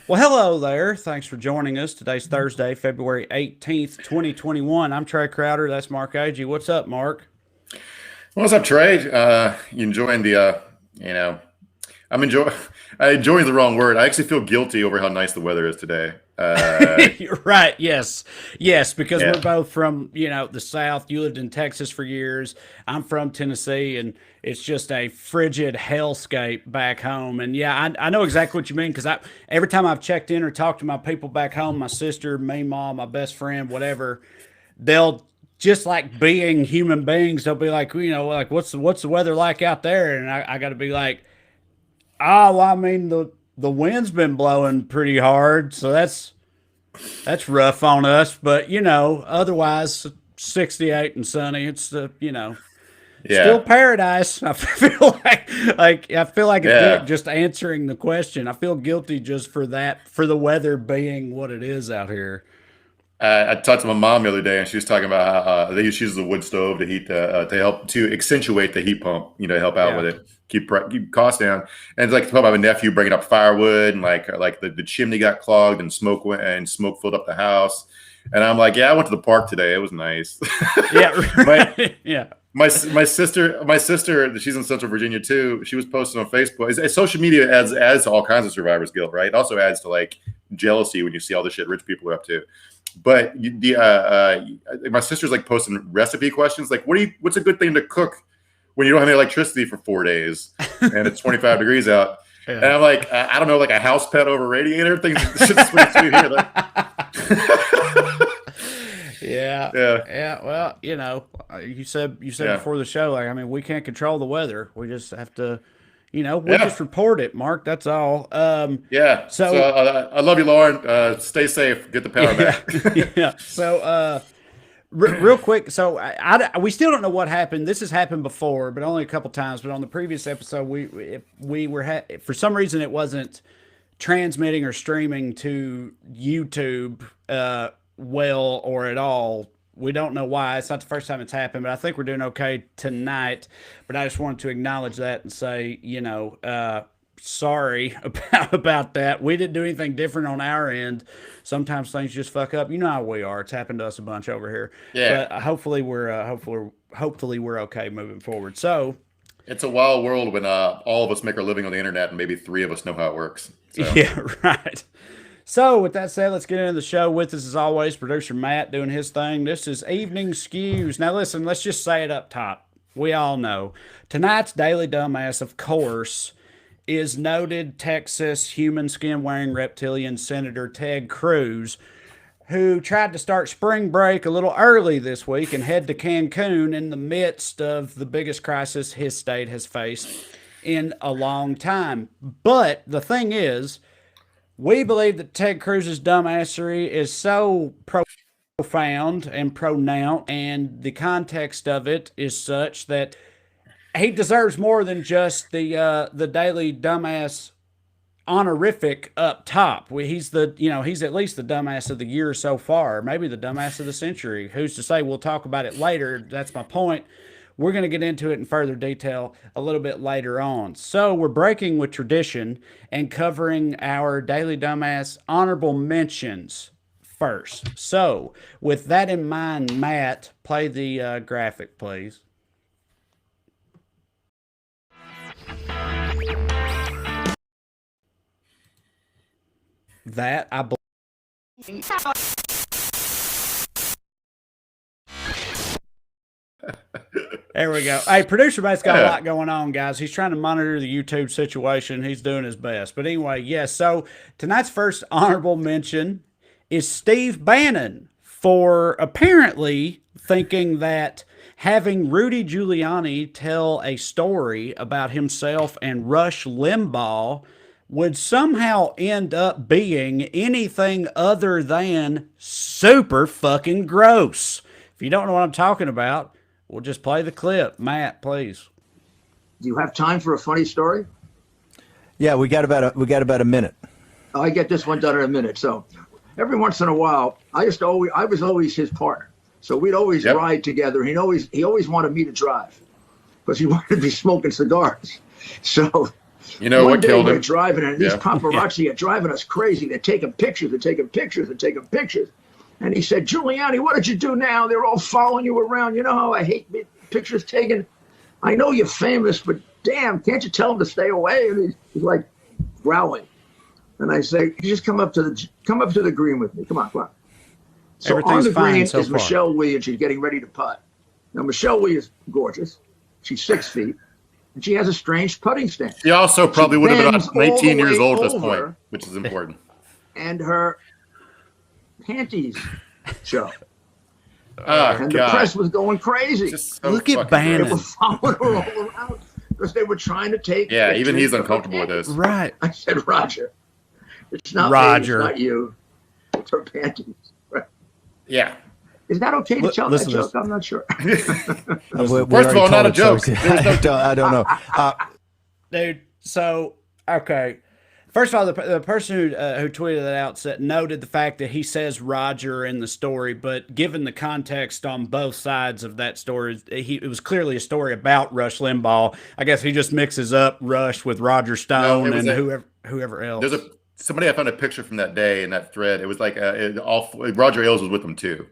Well, hello there. Thanks for joining us. Today's Thursday, February 18th, 2021. I'm Trey Crowder. That's Mark Agee. What's up, Mark? What's up, Trey? You enjoying you know, I'm enjoy. I enjoying the wrong word. I actually feel guilty over how nice the weather is today. You're right. Yes. Yes, because we're Yeah, both from, the South. You lived in Texas for years. I'm from Tennessee, and it's just a frigid hellscape back home. And yeah, I know exactly what you mean because every time I've checked in or talked to my people back home, my sister, me, mom, my best friend, whatever, they'll just like being human beings, they'll be like, like what's the weather like out there? And I got to be like, oh, well, I mean the wind's been blowing pretty hard, so that's rough on us. But otherwise, 68 and sunny. It's still yeah, paradise. I feel like I feel like a dick yeah. just answering the question. I feel guilty just for that, for the weather being what it is out here. I talked to my mom the other day, and she was talking about how she uses a wood stove to heat to help to accentuate the heat pump. Help out Yeah. with it, keep costs down. And it's like talking about my nephew bringing up firewood, and like the chimney got clogged, and smoke filled up the house. And I'm like, yeah, I went to the park today. It was nice. Yeah. my Right. Yeah. my sister, she's in Central Virginia too. She was posting on Facebook. Social media adds to all kinds of survivor's guilt, right? It also adds to like jealousy when you see all the shit rich people are up to. But my sister's like posting recipe questions, like what's a good thing to cook when you don't have any electricity for 4 days and it's 25 degrees out. And Yeah. I'm like, I don't know, like a house pet over radiator. Things shit's sweet, sweet here. Like, Yeah. yeah, Yeah. Well, you said yeah, before the show, like, I mean, we can't control the weather. We just have to, we yeah. just report it, Mark. That's all. Yeah. So So I love you, Lauren. Stay safe. Get the power yeah, back. yeah. So real quick, so we still don't know what happened. This has happened before, but only a couple times. But on the previous episode, we were for some reason it wasn't transmitting or streaming to YouTube well or at all. We don't know why. It's not the first time it's happened, but I think we're doing okay tonight. But I just wanted to acknowledge that and say, sorry about that. We didn't do anything different on our end. Sometimes things just fuck up. You know how we are. It's happened to us a bunch over here. Yeah. But hopefully we're okay moving forward. So It's a wild world when all of us make our living on the internet and maybe three of us know how it works. So yeah, right. So, with that said, let's get into the show. With us, as always, producer Matt doing his thing. This is Evening Skews. Now, listen, let's just say it up top. We all know tonight's Daily Dumbass, of course, is noted Texas human skin wearing reptilian Senator Ted Cruz, who tried to start spring break a little early this week and head to Cancun in the midst of the biggest crisis his state has faced in a long time. But the thing is, we believe that Ted Cruz's dumbassery is so profound and pronounced, and the context of it is such that he deserves more than just the daily dumbass honorific up top. He's at least the dumbass of the year so far, maybe the dumbass of the century. Who's to say? We'll talk about it later. That's my point. We're going to get into it in further detail a little bit later on. So we're breaking with tradition and covering our daily dumbass honorable mentions first. So with that in mind, Matt, play the graphic, please. That I believe. There we go. Hey, producer Matt's got a yeah, lot going on, guys. He's trying to monitor the YouTube situation. He's doing his best. But anyway, yes. So tonight's first honorable mention is Steve Bannon for apparently thinking that having Rudy Giuliani tell a story about himself and Rush Limbaugh would somehow end up being anything other than super fucking gross. If you don't know what I'm talking about, we'll just play the clip. Matt, please. Do you have time for a funny story? Yeah, we got about a minute. I get this one done in a minute. So every once in a while, I was always his partner. So we'd always yep, ride together. He always wanted me to drive because he wanted to be smoking cigars. So You know One what day killed we're him? driving, and these Yeah. paparazzi are driving us crazy. They're taking pictures. They're taking pictures. They're taking pictures. And he said, Giuliani, what did you do now? They're all following you around. You know how I hate pictures taken? I know you're famous, but damn, can't you tell them to stay away? And he's like growling. And I say, you just come up to the green with me. Come on, come on. So Everything's on the fine green so is far. Michelle Wee, and she's getting ready to putt. Now, Michelle Wee is gorgeous. She's 6 feet, and she has a strange putting stance. He also probably would have been bends about 19 all the years way old at this over. point, which is important. And her panties show. Oh, And God. the press was going crazy. Just so Look at fucking Bannon. They gross. were following her all around because they were trying to take Yeah, pictures even he's of her uncomfortable with panties. this. Right. I said, Roger, it's not Roger. me, it's not you. It's her panties. Yeah. Is that okay to tell that listen to joke? this. I'm not sure. We First of all, already not a told joke. it, so I don't know. Dude, so, okay. First of all, the person who tweeted that out noted the fact that he says Roger in the story, but given the context on both sides of that story, it was clearly a story about Rush Limbaugh. I guess he just mixes up Rush with Roger Stone it was and whoever else. There's somebody I found a picture from that day in that thread. It was like Roger Ailes was with them too.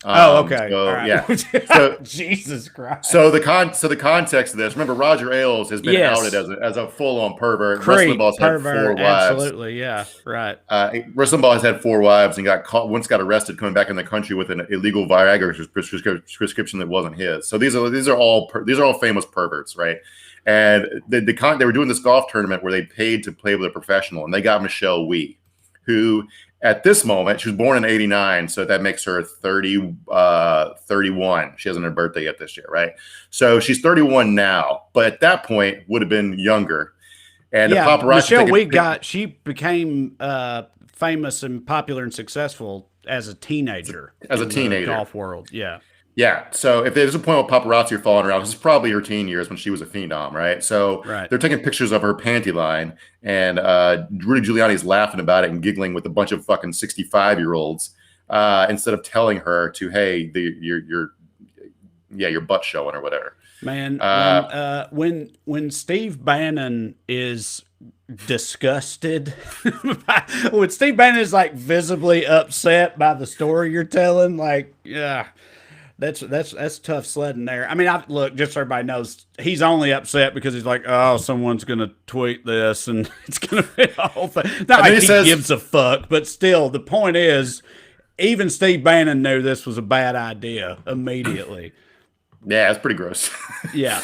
Okay. So, All right. yeah. So, Jesus Christ. so the context of this. Remember, Roger Ailes has been Yes. outed as a full-on pervert. Rush Creep, Limbaugh's had pervert, 4 wives. absolutely, yeah, right. Rush Limbaugh has had 4 wives and once got arrested coming back in the country with an illegal Viagra prescription that wasn't his. So these are all famous perverts, right? And they were doing this golf tournament where they paid to play with a professional, and they got Michelle Wee, who at this moment, she was born in 89, so that makes her 31. She hasn't had her birthday yet this year, right? So she's 31 now, but at that point would have been younger. And Yeah, the paparazzi Michelle she became famous and popular and successful as a teenager. As a in the teenager. golf world, yeah. Yeah, so if there's a point where paparazzi are following around, this is probably her teen years when she was a phenom, right? So Right. they're taking pictures of her panty line, and Rudy Giuliani's laughing about it and giggling with a bunch of fucking 65-year-olds instead of telling her to, hey, your butt showing or whatever. Man, when Steve Bannon is disgusted, when Steve Bannon is like visibly upset by the story you're telling, like, yeah. That's tough sledding there. I mean, look, just so everybody knows, he's only upset because he's like, oh, someone's gonna tweet this and it's gonna be a whole thing. Not like he gives a fuck, but still, the point is, even Steve Bannon knew this was a bad idea immediately. Yeah, it's pretty gross. Yeah.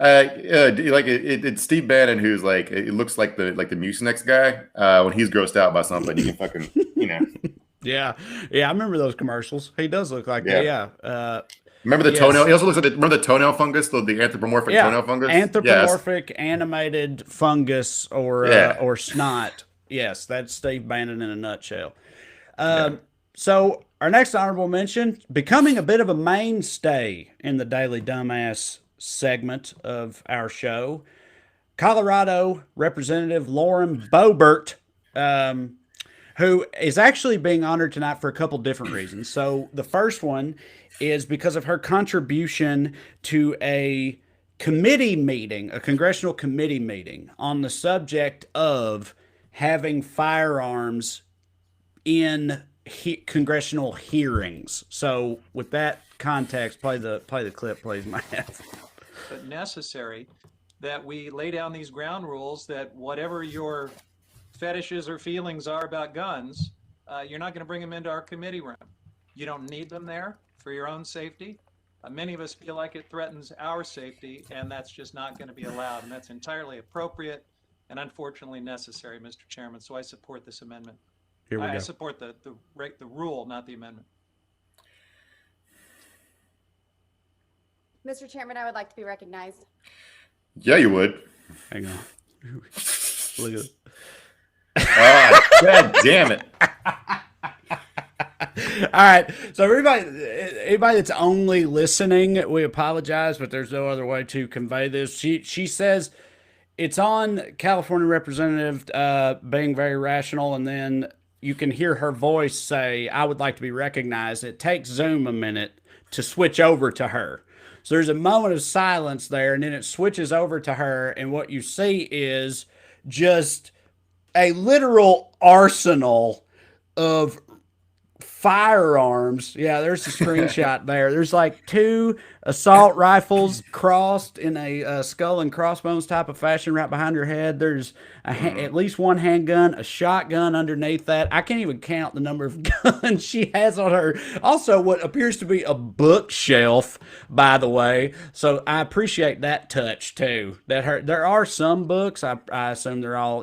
It's Steve Bannon who's like, it looks like the Mucinex guy when he's grossed out by something. You can fucking, Yeah, I remember those commercials. He does look like that. Yeah. Remember the toenail? He also looks like remember the toenail fungus, the anthropomorphic toenail fungus. Anthropomorphic animated fungus or snot. Yes, that's Steve Bannon in a nutshell. So our next honorable mention, becoming a bit of a mainstay in the Daily Dumbass segment of our show, Colorado Representative Lauren Boebert, who is actually being honored tonight for a couple different reasons. So the first one is because of her contribution to a committee meeting, a congressional committee meeting on the subject of having firearms in congressional hearings. So with that context, play the clip, please, Matt. But necessary that we lay down these ground rules that whatever your fetishes or feelings are about guns, you're not going to bring them into our committee room. You don't need them there for your own safety. Many of us feel like it threatens our safety, and that's just not going to be allowed. And that's entirely appropriate and unfortunately necessary, Mr. Chairman. So I support this amendment. Here we go. I support the rule, not the amendment. Mr. Chairman, I would like to be recognized. Yeah, you would. Hang on. Look at it. God damn it. All right. So anybody that's only listening, we apologize, but there's no other way to convey this. She says it's on California Representative being very rational, and then you can hear her voice say, I would like to be recognized. It takes Zoom a minute to switch over to her. So there's a moment of silence there, and then it switches over to her, and what you see is just a literal arsenal of firearms. Yeah, there's a screenshot there. There's like 2 assault rifles crossed in a skull and crossbones type of fashion right behind her head. There's at least 1 handgun, a shotgun underneath that. I can't even count the number of guns she has on her. Also, what appears to be a bookshelf, by the way. So I appreciate that touch too. There are some books. I assume they're all,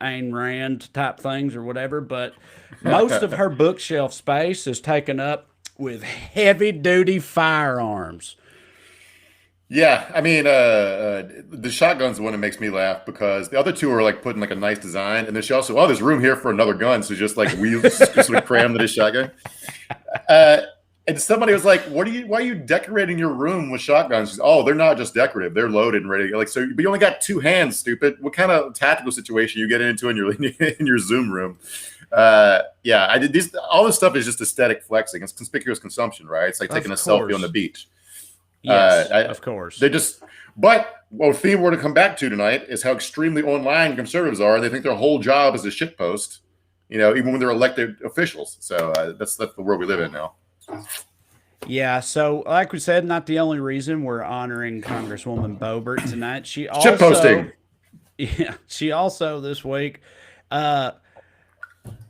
Ayn Rand type things or whatever, but most of her bookshelf space is taken up with heavy duty firearms. Yeah, I mean, the shotgun's the one that makes me laugh because the other 2 are like putting like a nice design, and then she also, there's room here for another gun, so just like wheels just sort of crammed in this shotgun. And somebody was like, why are you decorating your room with shotguns? Oh, they're not just decorative. They're loaded and ready to go. Like, so, but you only got 2 hands, stupid. What kind of tactical situation you get into in your Zoom room? Yeah, I did all this stuff is just aesthetic flexing. It's conspicuous consumption, right? It's like taking a selfie on the beach. Yes, of course. But what theme we're to come back to tonight is how extremely online conservatives are. They think their whole job is a shitpost, even when they're elected officials. So that's the world we live in now. Yeah, so like we said, not the only reason we're honoring Congresswoman Boebert tonight. She also, shitposting. Yeah, she also this week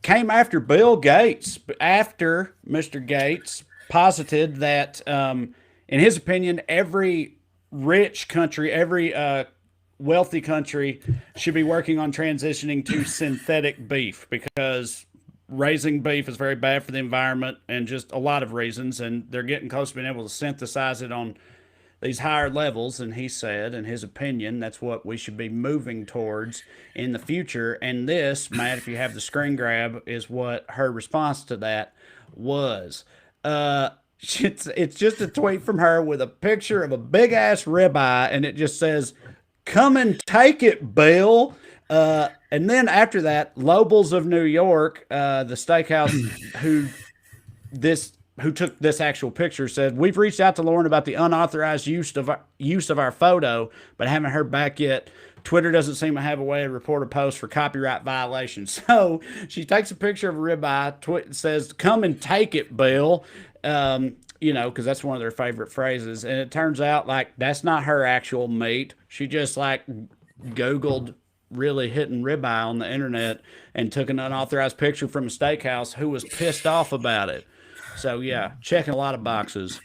came after Bill Gates after Mr. Gates posited that, in his opinion, every rich country, every wealthy country should be working on transitioning to synthetic beef because raising beef is very bad for the environment and just a lot of reasons, and they're getting close to being able to synthesize it on these higher levels. And he said, in his opinion, that's what we should be moving towards in the future. And this, Matt, if you have the screen grab, is what her response to that was. It's just a tweet from her with a picture of a big ass ribeye, and it just says, "Come and take it, Bill." And then after that, Lobels of New York, the steakhouse who took this actual picture, said, "We've reached out to Lauren about the unauthorized use of our photo, but haven't heard back yet. Twitter doesn't seem to have a way to report a post for copyright violations." So she takes a picture of a ribeye, says, "Come and take it, Bill." Because that's one of their favorite phrases. And it turns out like that's not her actual meat. She just like Googled really hitting ribeye on the internet and took an unauthorized picture from a steakhouse who was pissed off about it. So yeah, checking a lot of boxes.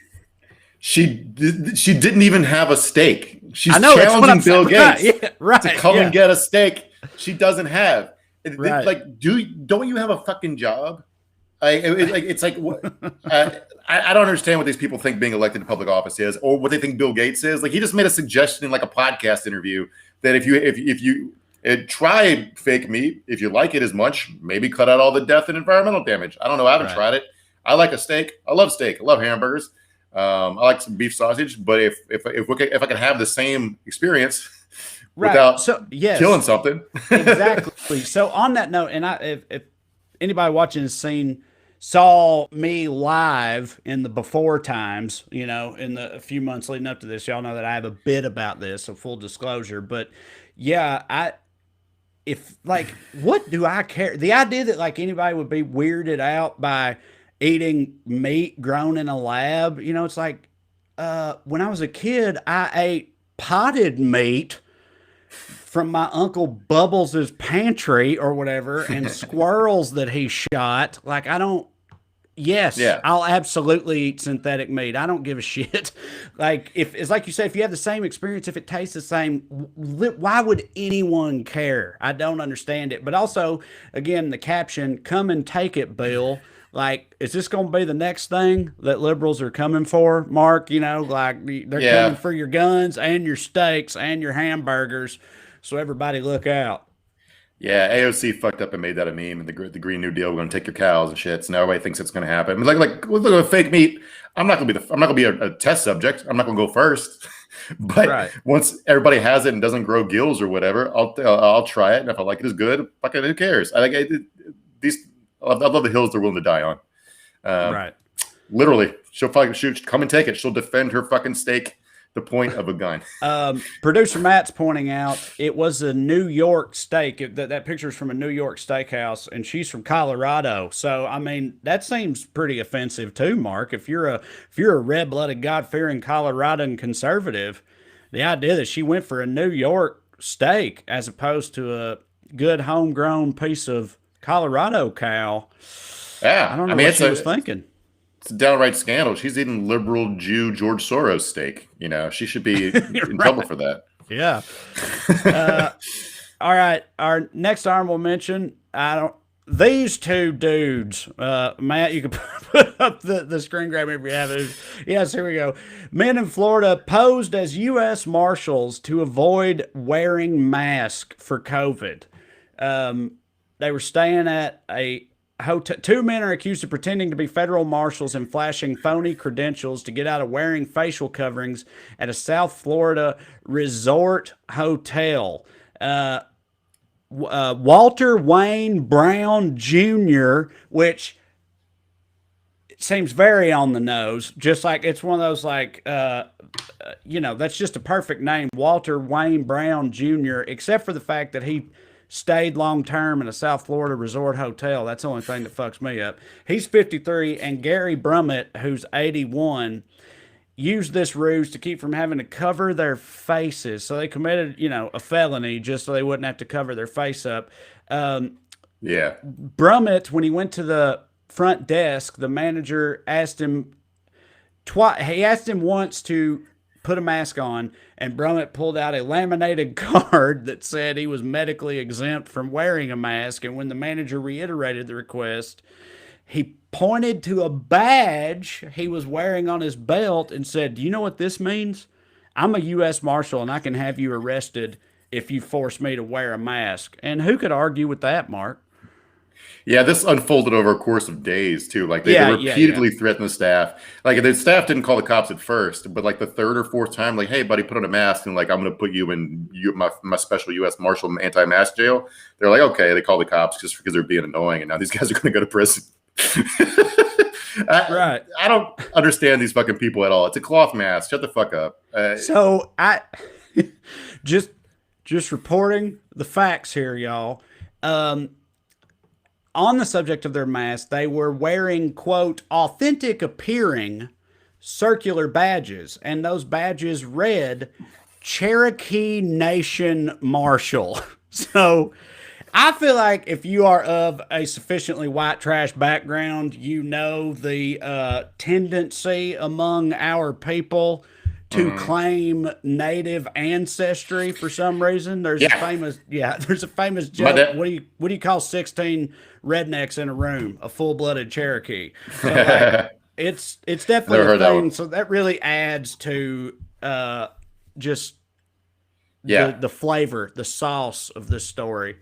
She didn't even have a steak. She's challenging Bill Gates to come yeah. and get a steak she doesn't have. Right. Like, don't you have a fucking job? I don't understand what these people think being elected to public office is, or what they think Bill Gates is. Like, he just made a suggestion in like a podcast interview that if you try fake meat, if you like it as much, maybe cut out all the death and environmental damage. I don't know. I haven't tried it. I like a steak. I love steak. I love hamburgers. I like some beef sausage. But if I can have the same experience without killing something, exactly. So on that note, and if anybody watching saw me live in the before times, in the few months leading up to this, y'all know that I have a bit about this, so full disclosure. But yeah, what do I care? The idea that like anybody would be weirded out by eating meat grown in a lab, it's like when I was a kid, I ate potted meat from my Uncle Bubbles' pantry or whatever, and squirrels that he shot. Like, I'll absolutely eat synthetic meat. I don't give a shit. Like, if it's like you say, if you have the same experience, if it tastes the same, why would anyone care? I don't understand it. But also, again, the caption, "Come and take it, Bill." Like, is this going to be the next thing that liberals are coming for, Mark? Like they're coming for your guns and your steaks and your hamburgers. So everybody look out. Yeah, AOC fucked up and made that a meme, and the Green New Deal, we're going to take your cows and shit. So now everybody thinks it's going to happen. Like look at fake meat. I'm not going to be a test subject. I'm not going to go first. But once everybody has it and doesn't grow gills or whatever, I'll try it, and if I like it, it's good. Fucking who cares? I love the hills they're willing to die on. Literally, She'll fucking shoot. Come and take it. She'll defend her fucking stake. The point of a gun. Producer Matt's pointing out it was a New York steak. That picture is from a New York steakhouse, and she's from Colorado. So I mean, that seems pretty offensive too, Mark. If you're a red-blooded, God-fearing Coloradan conservative, the idea that she went for a New York steak as opposed to a good homegrown piece of Colorado cow, Yeah, I don't know what she was thinking. It's a downright scandal. She's eating liberal Jew George Soros steak. You know, she should be in trouble for that. Yeah. All right. Our next honorable mention. These two dudes. Matt, you can put up the screen grab if you have it. Yes, here we go. Men in Florida posed as U.S. Marshals to avoid wearing masks for COVID. They were staying at a hotel. Two men are accused of pretending to be federal marshals and flashing phony credentials to get out of wearing facial coverings at a South Florida resort hotel. Walter Wayne Brown Jr., which seems very on the nose, just like it's one of those that's just a perfect name, Walter Wayne Brown Jr., except for the fact that he stayed long-term in a South Florida resort hotel. That's the only thing that fucks me up. He's 53, and Gary Brummett, who's 81, used this ruse to keep from having to cover their faces. So they committed, a felony just so they wouldn't have to cover their face up. Yeah. Brummett, when he went to the front desk, the manager asked him he asked him once to put a mask on, and Brummett pulled out a laminated card that said he was medically exempt from wearing a mask. And when the manager reiterated the request, he pointed to a badge he was wearing on his belt and said, "Do you know what this means? I'm a U.S. Marshal, and I can have you arrested if you force me to wear a mask." And who could argue with that, Mark? Yeah, this unfolded over a course of days too. Like they repeatedly threatened the staff. Like the staff didn't call the cops at first, but like the third or fourth time, like, "Hey, buddy, put on a mask," and like, "I'm going to put you in my special U.S. Marshal anti-mask jail." They're like, "Okay." They call the cops just because they're being annoying, and now these guys are going to go to prison. I don't understand these fucking people at all. It's a cloth mask. Shut the fuck up. So I just reporting the facts here, y'all. On the subject of their masks, they were wearing, quote, authentic appearing circular badges. And those badges read Cherokee Nation Marshal. So I feel like if you are of a sufficiently white trash background, you know the tendency among our people to claim native ancestry for some reason. There's a famous joke. What do you call 16 rednecks in a room? A full-blooded Cherokee. So it's definitely a thing. So that really adds to the flavor, the sauce of this story.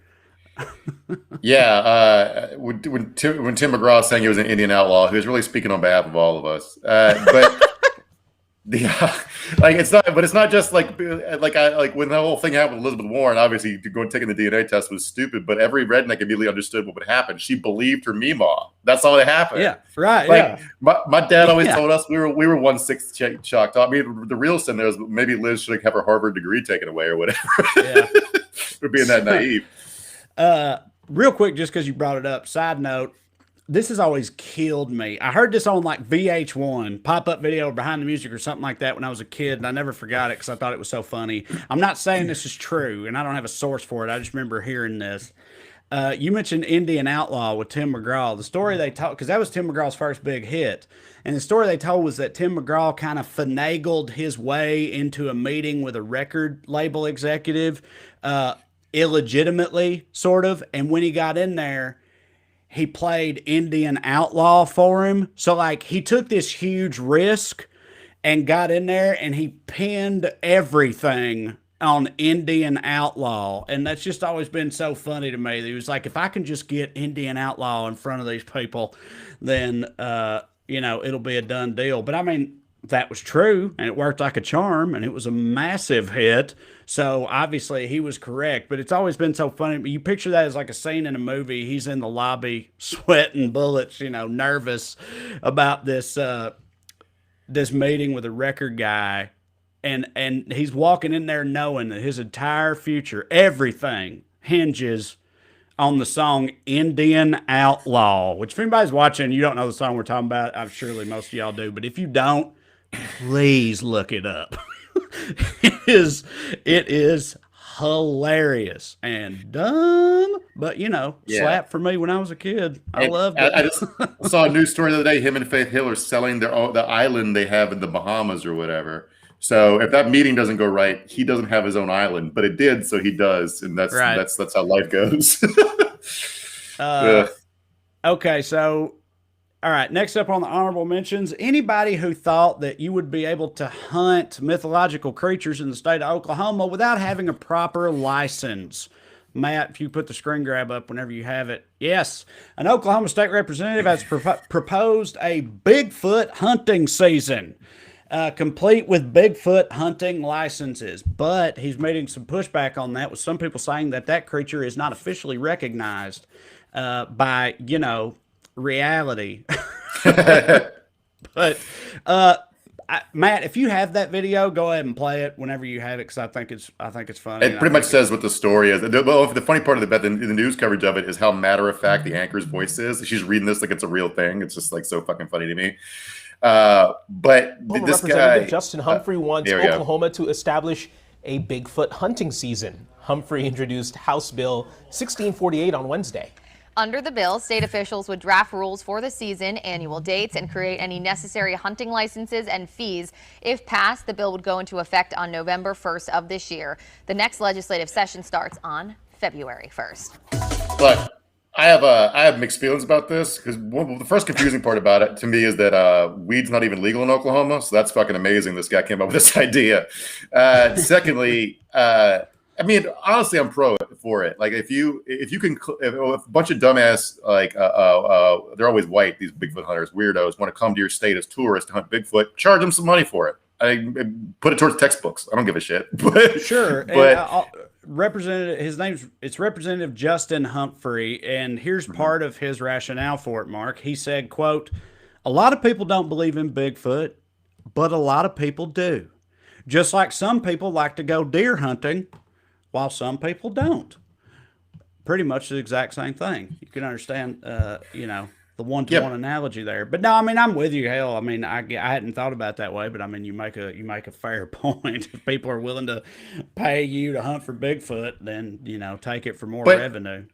When Tim McGraw was saying he was an Indian outlaw, he was really speaking on behalf of all of us. But it's not just like when the whole thing happened with Elizabeth Warren, obviously taking the DNA test was stupid, but every redneck immediately understood what would happen. She believed her meemaw. That's all that happened. Yeah, right. My dad always told us we were 1/6 shocked. I mean, the real sin there is maybe Liz should have her Harvard degree taken away or whatever. Yeah. For being that naive. Real quick, just because you brought it up, side note, this has always killed me. I heard this on like VH1, pop-up video behind the music or something like that when I was a kid, and I never forgot it because I thought it was so funny. I'm not saying this is true, and I don't have a source for it. I just remember hearing this. You mentioned Indian Outlaw with Tim McGraw. The story they told, because that was Tim McGraw's first big hit, and the story they told was that Tim McGraw kind of finagled his way into a meeting with a record label executive, illegitimately, sort of, and when he got in there, he played Indian Outlaw for him. So like he took this huge risk and got in there and he pinned everything on Indian Outlaw. And that's just always been so funny to me. He was like, if I can just get Indian Outlaw in front of these people, then, it'll be a done deal. But I mean, that was true and it worked like a charm and it was a massive hit. So obviously he was correct, but it's always been so funny. You picture that as like a scene in a movie. He's in the lobby, sweating bullets, nervous about this this meeting with a record guy, and he's walking in there knowing that his entire future, everything hinges on the song Indian Outlaw, which if anybody's watching, you don't know the song we're talking about. I'm surely most of y'all do, but if you don't, please look it up. It is hilarious and dumb, but slap for me when I was a kid. I loved it. I just saw a news story the other day. Him and Faith Hill are selling the island they have in the Bahamas or whatever. So if that meeting doesn't go right, he doesn't have his own island, but it did, so he does, and that's right. that's how life goes. Okay, so all right, next up on the honorable mentions, anybody who thought that you would be able to hunt mythological creatures in the state of Oklahoma without having a proper license. Matt, if you put the screen grab up whenever you have it. Yes, an Oklahoma state representative has proposed a Bigfoot hunting season, complete with Bigfoot hunting licenses. But he's meeting some pushback on that, with some people saying that creature is not officially recognized by, reality. But Matt, if you have that video, go ahead and play it whenever you have it, because I think it's funny. It pretty much says what the story is. Well, the funny part of the news coverage of it is how matter of fact the anchor's voice is. She's reading this like it's a real thing. It's just like so fucking funny to me. But this guy, Justin Humphrey, wants Oklahoma to establish a Bigfoot hunting season. Humphrey introduced House Bill 1648 on Wednesday. Under the bill, state officials would draft rules for the season, annual dates, and create any necessary hunting licenses and fees. If passed, the bill would go into effect on November 1st of this year. The next legislative session starts on February 1st. But I have mixed feelings about this, because the first confusing part about it to me is that weed's not even legal in Oklahoma, so that's fucking amazing. This guy came up with this idea. Secondly, I mean, honestly, I'm for it. Like, if a bunch of dumbass, like, they're always white, these Bigfoot hunters, weirdos, want to come to your state as tourists to hunt Bigfoot, charge them some money for it. I put it towards textbooks. I don't give a shit. But sure. But it's Representative Justin Humphrey, and here's part of his rationale for it, Mark. He said, quote, "A lot of people don't believe in Bigfoot, but a lot of people do. Just like some people like to go deer hunting, while some people don't." Pretty much the exact same thing. You can understand, the one-to-one analogy there. But no, I mean, I'm with you. Hell, I mean, I hadn't thought about it that way, but I mean, you make a fair point. If people are willing to pay you to hunt for Bigfoot, then take it for more revenue.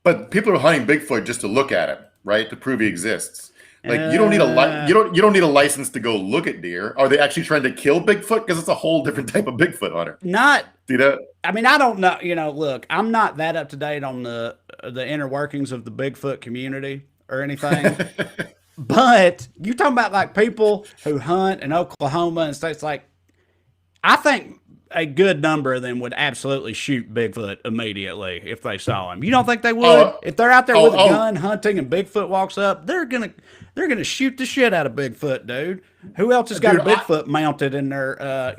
But people are hunting Bigfoot just to look at him, right? To prove he exists. Like, you don't need you don't need a license to go look at deer. Are they actually trying to kill Bigfoot? Because it's a whole different type of Bigfoot hunter. I mean, I don't know. Look, I'm not that up to date on the inner workings of the Bigfoot community or anything. But you talking about like people who hunt in Oklahoma and states, like, I think a good number of them would absolutely shoot Bigfoot immediately if they saw him. You don't think they would? If they're out there with a gun hunting and Bigfoot walks up, they're gonna shoot the shit out of Bigfoot, dude. Who else has got a Bigfoot mounted in their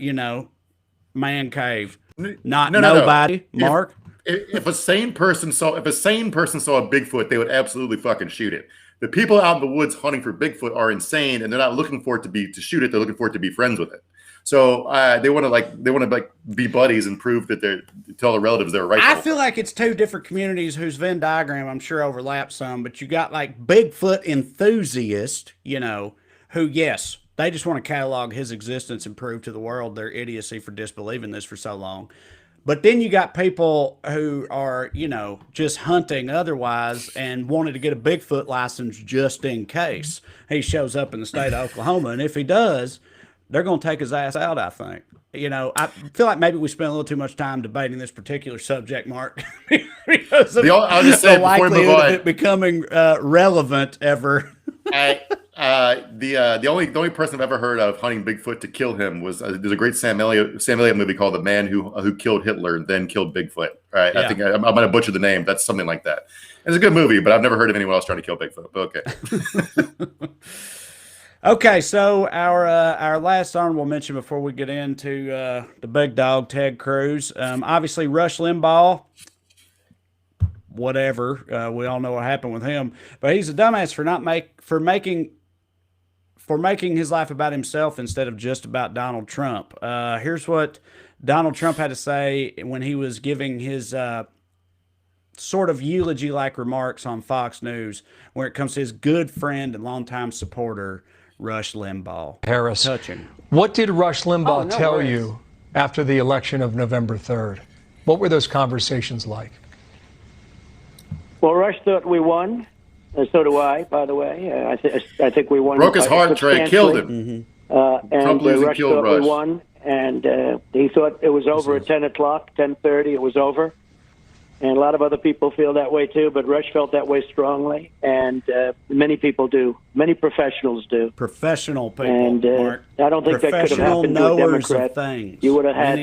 man cave? Nobody. No. Mark. If a sane person saw a Bigfoot, they would absolutely fucking shoot it. The people out in the woods hunting for Bigfoot are insane, and they're not looking for it to shoot it. They're looking for it to be friends with it. So they want to be buddies and prove that tell their relatives they're right. I feel like it's two different communities whose Venn diagram I'm sure overlaps some, but you got like Bigfoot enthusiasts, who, yes, they just want to catalog his existence and prove to the world their idiocy for disbelieving this for so long. But then you got people who are, just hunting otherwise and wanted to get a Bigfoot license just in case he shows up in the state of Oklahoma. And if he does, they're going to take his ass out, I think. I feel like maybe we spent a little too much time debating this particular subject, Mark, because of I'll just say the likelihood of it becoming relevant ever. The only person I've ever heard of hunting Bigfoot to kill him was there's a great Sam Elliott movie called The Man Who Killed Hitler and Then Killed Bigfoot. Right? Yeah. I think I might have butchered the name. That's something like that. It's a good movie, but I've never heard of anyone else trying to kill Bigfoot. But okay. Okay, so our last honorable mention before we get into the big dog Ted Cruz. Obviously, Rush Limbaugh. Whatever, we all know what happened with him, but he's a dumbass for for making his life about himself instead of just about Donald Trump. Here's what Donald Trump had to say when he was giving his sort of eulogy-like remarks on Fox News when it comes to his good friend and longtime supporter, Rush Limbaugh. Harris. Touching. What did Rush Limbaugh tell you after the election of November 3rd? What were those conversations like? Well, Rush thought we won. So do I, by the way. I think we won. Broke his heart, Trey. Killed him. And Rush thought we won. And he thought it was over at 10 o'clock, 10:30. It was over. And a lot of other people feel that way too, but Rush felt that way strongly, and many people do. Many professionals do. Professional people, and Mark. I don't think that could have happened to a Democrat. You would have had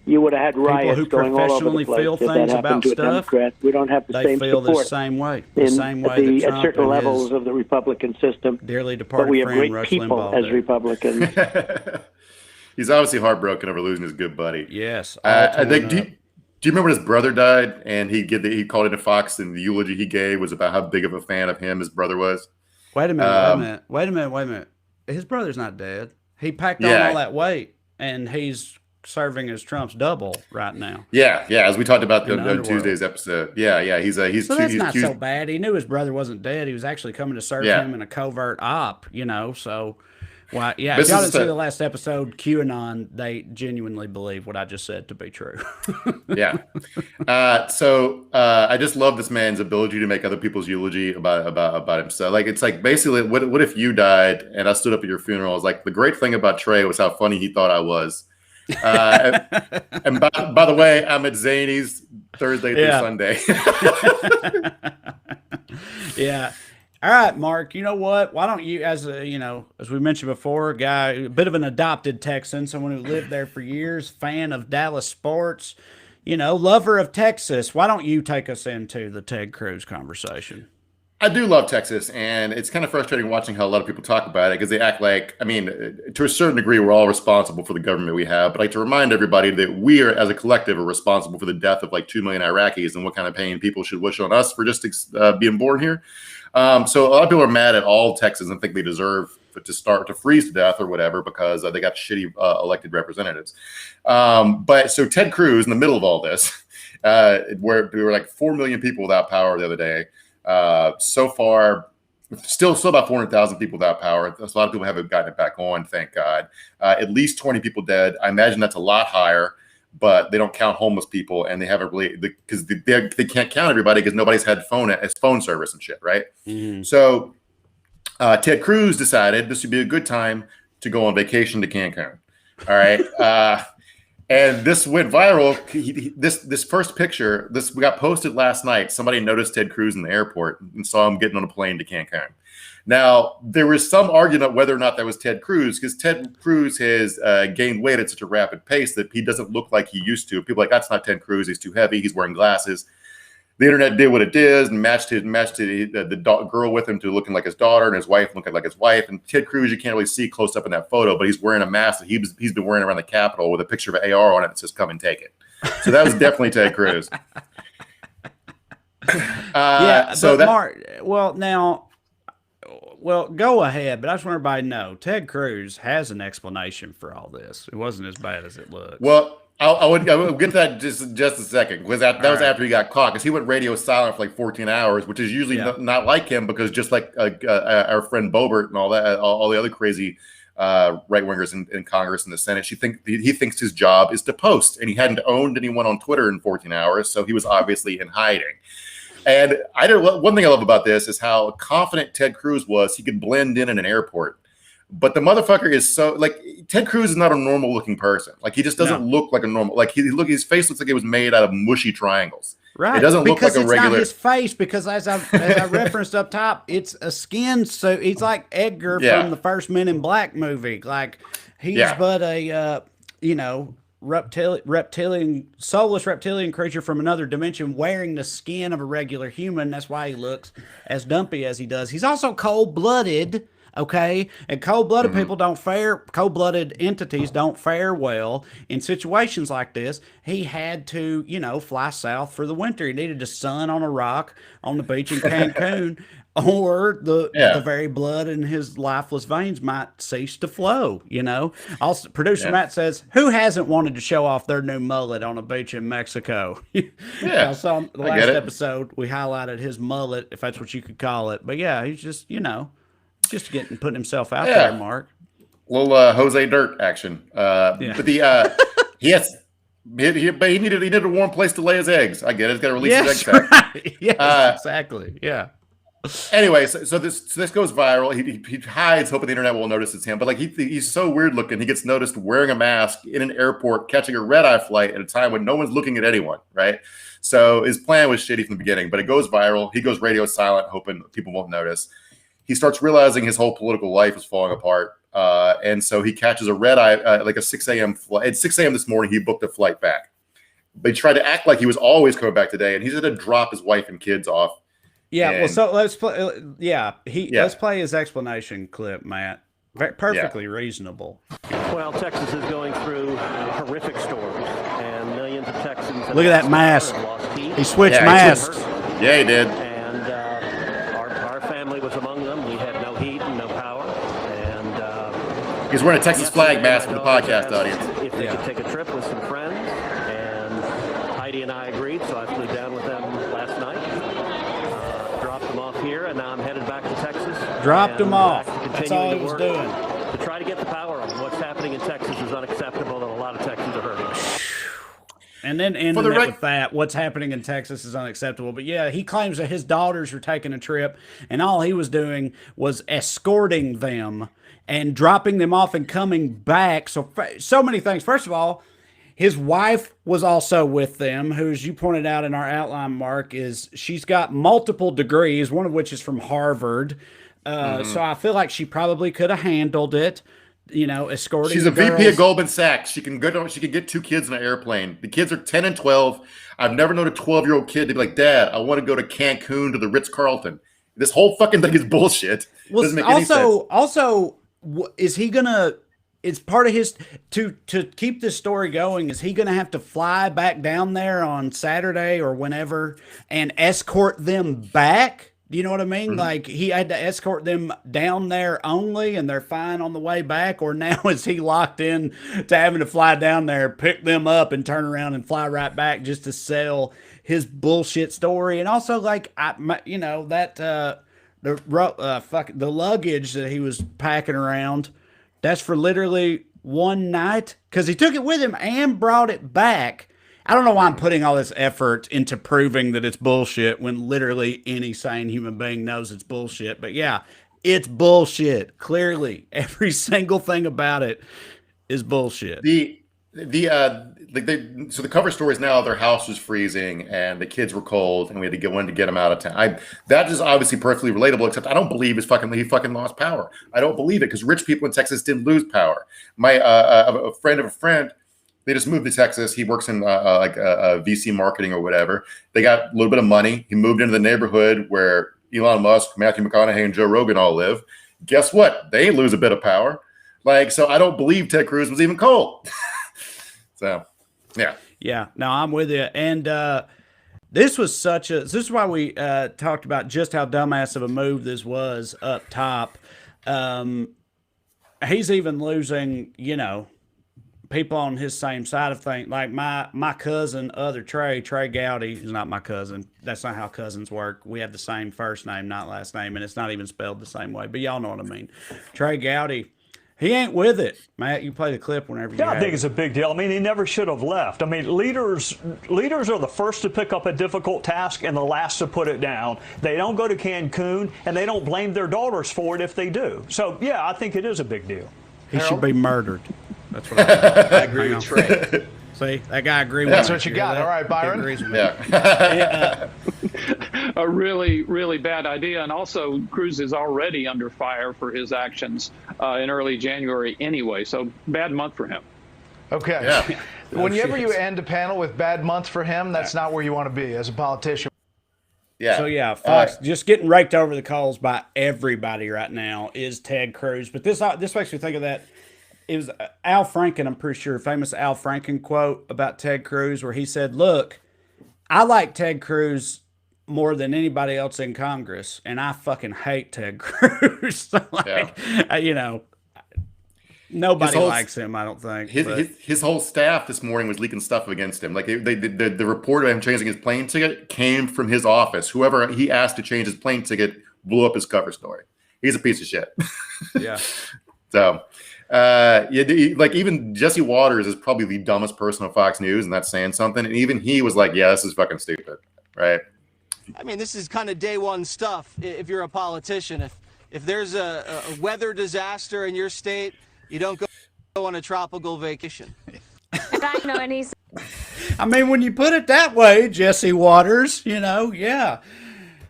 you would have had riots going all over the place feel if that things happened about to a stuff. Democrat. We don't have the same feel support. The same way. The same way that at certain levels of the Republican system. Dearly departed but we have friend, great Rush people Limbaugh as Republicans. He's obviously heartbroken over losing his good buddy. Yes. I think. Do you remember when his brother died and he called into Fox and the eulogy he gave was about how big of a fan of him his brother was? Wait a minute. His brother's not dead. He packed on all that weight and he's serving as Trump's double right now. Yeah. As we talked about on Tuesday's episode. Yeah. He's that's not so bad. He knew his brother wasn't dead. He was actually coming to serve him in a covert op, so. Well, yeah, if y'all didn't see the last episode, QAnon, they genuinely believe what I just said to be true. Yeah. So I just love this man's ability to make other people's eulogy about himself. Like, it's like basically, what if you died and I stood up at your funeral? I was like, the great thing about Trey was how funny he thought I was. And by the way, I'm at Zany's Thursday through Sunday. Yeah. All right, Mark, you know what? Why don't you, as we mentioned before, a guy, a bit of an adopted Texan, someone who lived there for years, fan of Dallas sports, lover of Texas, why don't you take us into the Ted Cruz conversation? I do love Texas, and it's kind of frustrating watching how a lot of people talk about it because they act like, to a certain degree, we're all responsible for the government we have. But I like to remind everybody that we are, as a collective, are responsible for the death of like 2 million Iraqis and what kind of pain people should wish on us for just being born here. So a lot of people are mad at all Texans and think they deserve to freeze to death or whatever because they got shitty elected representatives. But so Ted Cruz, in the middle of all this, where we were like 4 million people without power the other day. So far, still about 400,000 people without power. A lot of people haven't gotten it back on, thank God. At least 20 people dead. I imagine that's a lot higher, but they don't count homeless people, and they haven't really because they can't count everybody because nobody's had phone service and shit, right? Mm-hmm. So Ted Cruz decided this would be a good time to go on vacation to Cancun. All right. And this went viral. This first picture, we got posted last night. Somebody noticed Ted Cruz in the airport and saw him getting on a plane to Cancun. Now, there was some argument whether or not that was Ted Cruz because Ted Cruz has gained weight at such a rapid pace that he doesn't look like he used to. People are like, that's not Ted Cruz. He's too heavy. He's wearing glasses. The internet did what it did and matched the girl with him to looking like his daughter and his wife looking like his wife. And Ted Cruz, you can't really see close up in that photo, but he's wearing a mask that he's been wearing around the Capitol with a picture of an AR on it that says "Come and take it." So that was definitely Ted Cruz. Mark, go ahead, but I just want everybody to know Ted Cruz has an explanation for all this. It wasn't as bad as it looked. Well, I would get to that just a second because that was after he got caught because he went radio silent for like 14 hours, which is usually not like him because just like our friend Boebert and all the other crazy right wingers in Congress and the Senate, he thinks his job is to post, and he hadn't owned anyone on Twitter in 14 hours, so he was obviously in hiding. And one thing I love about this is how confident Ted Cruz was. He could blend in an airport. But the motherfucker is so like Ted Cruz is not a normal looking person. Like he just doesn't look like a normal. Like his face looks like it was made out of mushy triangles. Right. It doesn't look like a regular. Because it's not his face. Because as I referenced up top, it's a skin suit. He's like Edgar from the first Men in Black movie. Like he's but a soulless reptilian creature from another dimension wearing the skin of a regular human. That's why he looks as dumpy as he does. He's also cold-blooded. Okay, and cold-blooded cold-blooded entities don't fare well in situations like this. He had to, fly south for the winter. He needed the sun on a rock on the beach in Cancun. or the very blood in his lifeless veins might cease to flow. Also, producer Matt says, "Who hasn't wanted to show off their new mullet on a beach in Mexico?" I saw the last episode we highlighted his mullet, if that's what you could call it. But yeah, he's just just putting himself out there, Mark. Little Jose Dirt action. But he needed a warm place to lay his eggs. I get it. He's got to release his egg sac. Right. Yes, exactly. Yeah. Anyway, so this goes viral. He hides, hoping the internet will notice it's him. But he's so weird looking. He gets noticed wearing a mask in an airport, catching a red-eye flight at a time when no one's looking at anyone. Right. So his plan was shitty from the beginning, but it goes viral. He goes radio silent, hoping people won't notice. He starts realizing his whole political life is falling apart. And so he catches a red eye, like a 6 a.m. flight. At 6 a.m. this morning, he booked a flight back. But he tried to act like he was always coming back today, and he's going to drop his wife and kids off. Yeah, well, so let's play. Let's play his explanation clip, Matt. Perfectly reasonable. Well, Texas is going through horrific storms, and millions of Texans. Look at that mask. He switched masks. Yeah, he did. And our family was among them. We had no heat and no power. And he's wearing a Texas flag mask for the podcast audience. If they could take a trip with some friends, and Heidi and I agreed, so I flew down with them last night. Dropped them off here, and now I'm headed back to Texas. Dropped them off. That's all he was doing. To try to get the power on. What's happening in Texas is unacceptable, and a lot of Texans are hurting. And then ending it with that, what's happening in Texas is unacceptable. But yeah, he claims that his daughters were taking a trip, and all he was doing was escorting them and dropping them off and coming back. So many things. First of all, his wife was also with them, who, as you pointed out in our outline, Mark, she's got multiple degrees, one of which is from Harvard. So I feel like she probably could have handled it, escorting. She's a VP at Goldman Sachs. She can get two kids in an airplane. The kids are 10 and 12. I've never known a 12-year-old kid to be like, "Dad, I want to go to Cancun to the Ritz-Carlton." This whole fucking thing is bullshit. Well, doesn't make any sense. Also, is he gonna? It's part of his to keep this story going. Is he gonna have to fly back down there on Saturday or whenever and escort them back? Do you know what I mean? Mm-hmm. Like he had to escort them down there only, and they're fine on the way back. Or now is he locked in to having to fly down there, pick them up, and turn around and fly right back just to sell his bullshit story? And also, like the luggage that he was packing around, that's for literally one night because he took it with him and brought it back. I don't know why I'm putting all this effort into proving that it's bullshit when literally any sane human being knows it's bullshit. But yeah, it's bullshit. Clearly, every single thing about it is bullshit. So the cover story is now their house was freezing and the kids were cold and we had to get them out of town. That is obviously perfectly relatable, except I don't believe he fucking lost power. I don't believe it because rich people in Texas didn't lose power. My a friend of a friend. They just moved to Texas. He works in VC marketing or whatever. They got a little bit of money. He moved into the neighborhood where Elon Musk, Matthew McConaughey, and Joe Rogan all live. Guess what? They ain't lose a bit of power. So I don't believe Ted Cruz was even cold. So, yeah. Yeah. No, I'm with you. And this is why we talked about just how dumbass of a move this was up top. He's even losing, people on his same side of things, like my cousin, Trey Gowdy, is not my cousin. That's not how cousins work. We have the same first name, not last name, and it's not even spelled the same way. But y'all know what I mean. Trey Gowdy, he ain't with it. Matt, you play the clip whenever you I think it's a big deal. I mean, he never should have left. I mean, leaders are the first to pick up a difficult task and the last to put it down. They don't go to Cancun, and they don't blame their daughters for it if they do. So, yeah, I think it is a big deal. He should be murdered. That's what I agree with Trey. See, that guy agreed with That's me. what you got. All right, Byron. A really, really bad idea. And also, Cruz is already under fire for his actions in early January anyway. So bad month for him. Okay. Yeah. Whenever you end a panel with bad month for him, that's not where you want to be as a politician. Yeah. So, yeah, Fox, just getting raked over the coals by everybody right now is Ted Cruz. But this makes me think of that. It was Al Franken, I'm pretty sure, famous Al Franken quote about Ted Cruz where he said, "Look, I like Ted Cruz more than anybody else in Congress, and I fucking hate Ted Cruz. So, you know, nobody likes him, I don't think. His whole staff this morning was leaking stuff against him. Like the report of him changing his plane ticket came from his office. Whoever he asked to change his plane ticket blew up his cover story. He's a piece of shit. Yeah. So, like even Jesse Waters is probably the dumbest person on Fox News, and that's saying something. And even he was like, "Yeah, this is fucking stupid," right? I mean, this is kind of day one stuff. If you're a politician, if there's a weather disaster in your state, you don't go on a tropical vacation. I know, and he's. I mean, when you put it that way, Jesse Waters, you know, yeah.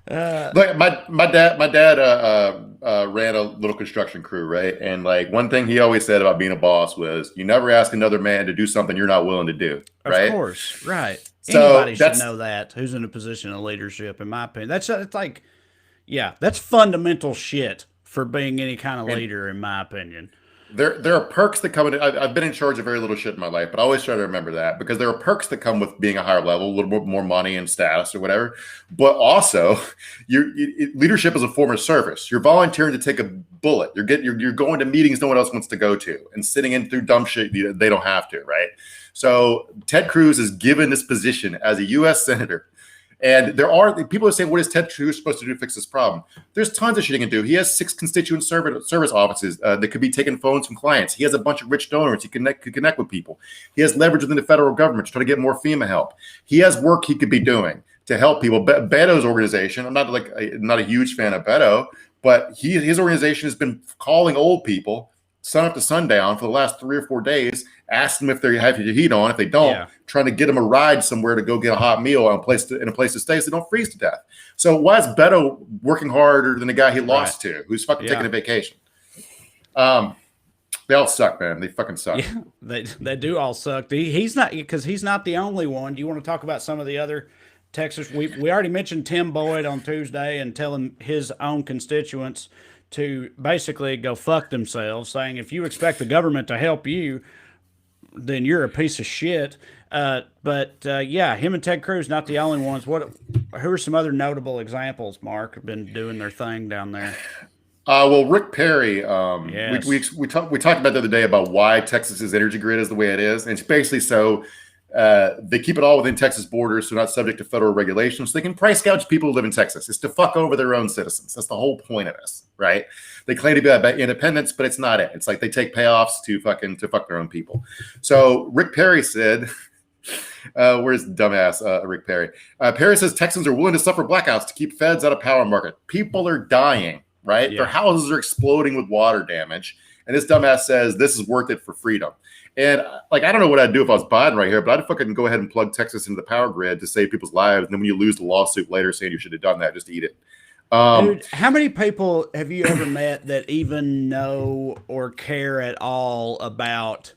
Like my dad ran a little construction crew, right? And like one thing he always said about being a boss was, you never ask another man to do something you're not willing to do, right? Of course, right. So anybody should know that who's in a position of leadership, in my opinion. It's like, yeah, that's fundamental shit for being any kind of leader, in my opinion. There are perks that come in. I've been in charge of very little shit in my life, but I always try to remember that, because there are perks that come with being a higher level, a little more money and status or whatever. But also, leadership is a form of service. You're volunteering to take a bullet. You're going to meetings no one else wants to go to, and sitting in through dumb shit they don't have to, right? So Ted Cruz is given this position as a U.S. senator. And there are people who say, what is Ted Cruz supposed to do to fix this problem? There's tons of shit he can do. He has 6 constituent service offices that could be taking phones from clients. He has a bunch of rich donors. He could connect with people. He has leverage within the federal government to try to get more FEMA help. He has work he could be doing to help people. Beto's organization, I'm not a huge fan of Beto, but his organization has been calling old people sun up to sundown for the last 3 or 4 days, ask them if they have your heat on. If they don't, trying to get them a ride somewhere to go get a hot meal in a place to stay so they don't freeze to death. So why is Beto working harder than the guy he lost to, who's fucking taking a vacation? They all suck, man. They fucking suck. Yeah, they do all suck. He's not the only one. Do you want to talk about some of the other Texas? We already mentioned Tim Boyd on Tuesday and telling his own constituents to basically go fuck themselves, saying if you expect the government to help you, then you're a piece of shit. Yeah, him and Ted Cruz, not the only ones. Who are some other notable examples, Mark, have been doing their thing down there? Well, Rick Perry, yes. we talked about the other day about why Texas's energy grid is the way it is. And it's basically so they keep it all within Texas borders, so not subject to federal regulations. So they can price gouge people who live in Texas. It's to fuck over their own citizens. That's the whole point of this, right? They claim to be about independence, but it's not it. It's like they take payoffs to fuck their own people. So Rick Perry said, where's dumbass Rick Perry? Perry says Texans are willing to suffer blackouts to keep feds out of power market. People are dying, right? Yeah. Their houses are exploding with water damage. And this dumbass says this is worth it for freedom. And like, I don't know what I'd do if I was Biden right here, but I'd fucking go ahead and plug Texas into the power grid to save people's lives. And then when you lose the lawsuit later saying you should have done that, just eat it. Dude, how many people have you ever met that even know or care at all about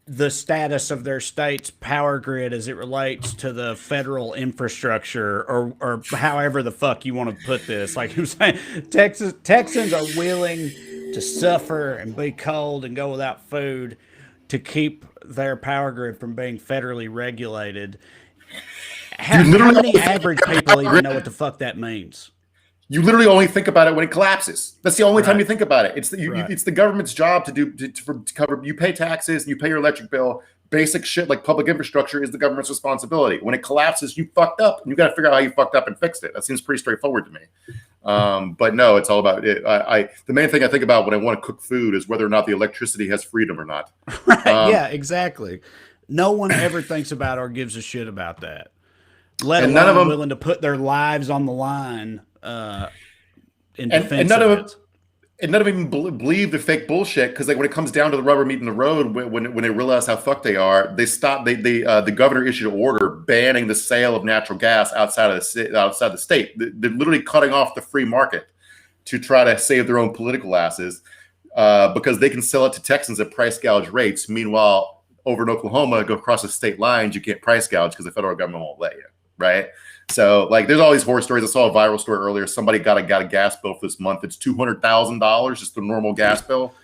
the status of their state's power grid as it relates to the federal infrastructure, or however the fuck you want to put this? Like I'm saying, Texans are willing to suffer and be cold and go without food to keep their power grid from being federally regulated. How many average people even know what the fuck that means? You literally only think about it when it collapses. That's the only time you think about it. It's the government's job to cover. You pay taxes and you pay your electric bill. Basic shit like public infrastructure is the government's responsibility. When it collapses, you fucked up, and you got to figure out how you fucked up and fixed it. That seems pretty straightforward to me. But no, it's all about it. The main thing I think about when I want to cook food is whether or not the electricity has freedom or not. Right? Yeah, exactly. No one ever thinks about or gives a shit about that. Let alone none of them willing to put their lives on the line in defense of it. And none of them believe the fake bullshit, because like when it comes down to the rubber meeting the road, when they realize how fucked they are, they stop. The governor issued an order banning the sale of natural gas outside the state. They're literally cutting off the free market to try to save their own political asses, because they can sell it to Texans at price gouge rates. Meanwhile, over in Oklahoma, go across the state lines, you can't price gouge because the federal government won't let you. Right. So like there's all these horror stories. I saw a viral story earlier. Somebody got a gas bill for this month. It's $200,000, just the normal gas bill.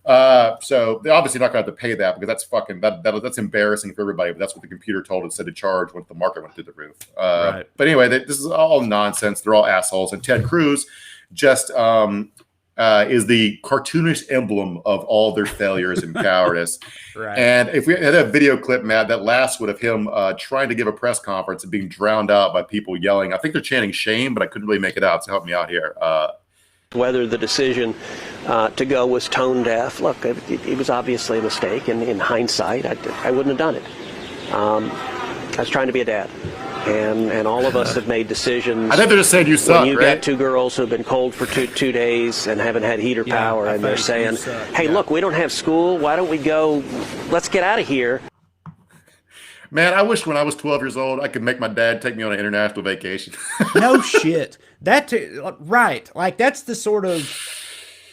So they're obviously not going to have to pay that because that's fucking that's embarrassing for everybody. But that's what the computer told it instead to charge once the market went through the roof. Right. But anyway, this is all nonsense. They're all assholes. And Ted Cruz just is the cartoonish emblem of all their failures and cowardice. Right. And if we had a video clip, Matt, that last would have him trying to give a press conference and being drowned out by people yelling. I think they're chanting shame, but I couldn't really make it out. So help me out here. Whether the decision to go was tone deaf, look, it was obviously a mistake. And in hindsight, I wouldn't have done it. I was trying to be a dad. And all of us have made decisions. I think they're just saying you suck, when you right? got two girls who've been cold for two days and haven't had heater power, and they're saying, hey, look, we don't have school. Why don't we go? Let's get out of here. Man, I wish when I was 12 years old, I could make my dad take me on an international vacation. No shit. Right. Like, that's the sort of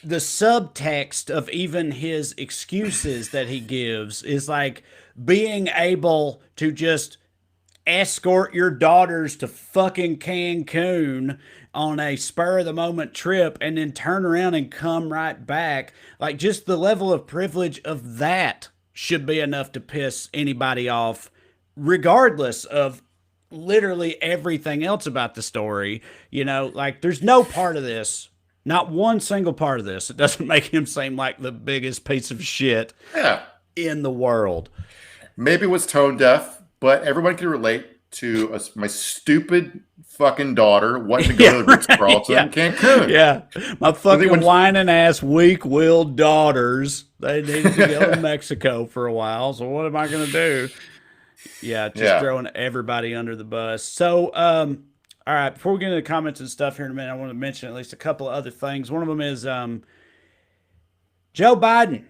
the subtext of even his excuses that he gives is like being able to just escort your daughters to fucking Cancun on a spur of the moment trip and then turn around and come right back. Like, just the level of privilege of that should be enough to piss anybody off, regardless of literally everything else about the story. You know, like, there's no part of this, not one single part of this, it doesn't make him seem like the biggest piece of shit in the world. Maybe it was tone deaf, but everyone can relate to my stupid fucking daughter wanting to go to the Ritz-Carlton in Cancun. Yeah, my fucking whining ass weak-willed daughters, they needed to go to Mexico for a while, so what am I going to do? Yeah, just throwing everybody under the bus. So, all right, before we get into the comments and stuff here in a minute, I want to mention at least a couple of other things. One of them is Joe Biden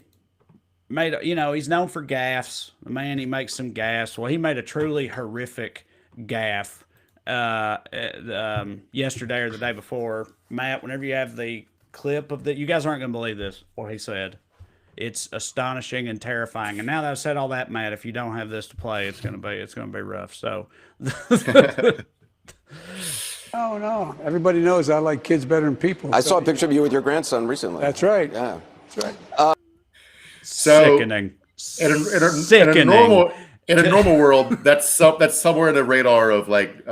made, he's known for gaffes. The man, he makes some gaffes. Well, he made a truly horrific gaffe yesterday or the day before. Matt, whenever you have the clip of that, you guys aren't going to believe this, what he said. It's astonishing and terrifying. And now that I've said all that, Matt, if you don't have this to play, it's gonna be rough. So Oh no. Everybody knows I like kids better than people. I saw a picture of you with your grandson recently. That's right. Yeah. That's right. So sickening. In a normal world, that's somewhere in the radar of like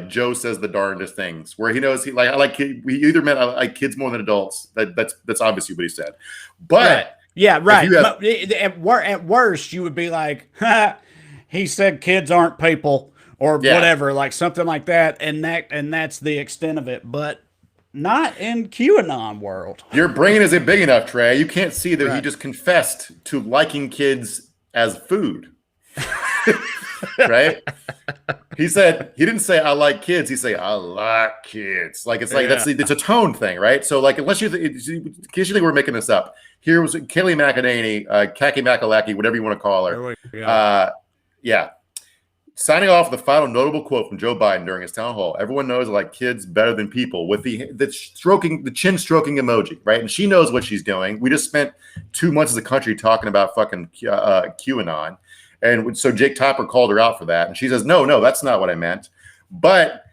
Joe says the darndest things, where he knows I like kids more than adults. That's obviously what he said. But right. Yeah, right. At worst, you would be like, he said kids aren't people or whatever, like something like that, and that's the extent of it. But not in QAnon world. Your brain isn't big enough, Trey. You can't see that he just confessed to liking kids as food. Right? He said he didn't say I like kids. He say I like kids. Like it's it's a tone thing, right? So like unless in case you think we're making this up, here was Kaylee McEnany, Kaki Makalaki, whatever you want to call her. Signing off the final notable quote from Joe Biden during his town hall. Everyone knows I like kids better than people, with the chin stroking emoji, right? And she knows what she's doing. We just spent 2 months as a country talking about fucking QAnon. And so Jake Tapper called her out for that. And she says, no, that's not what I meant. But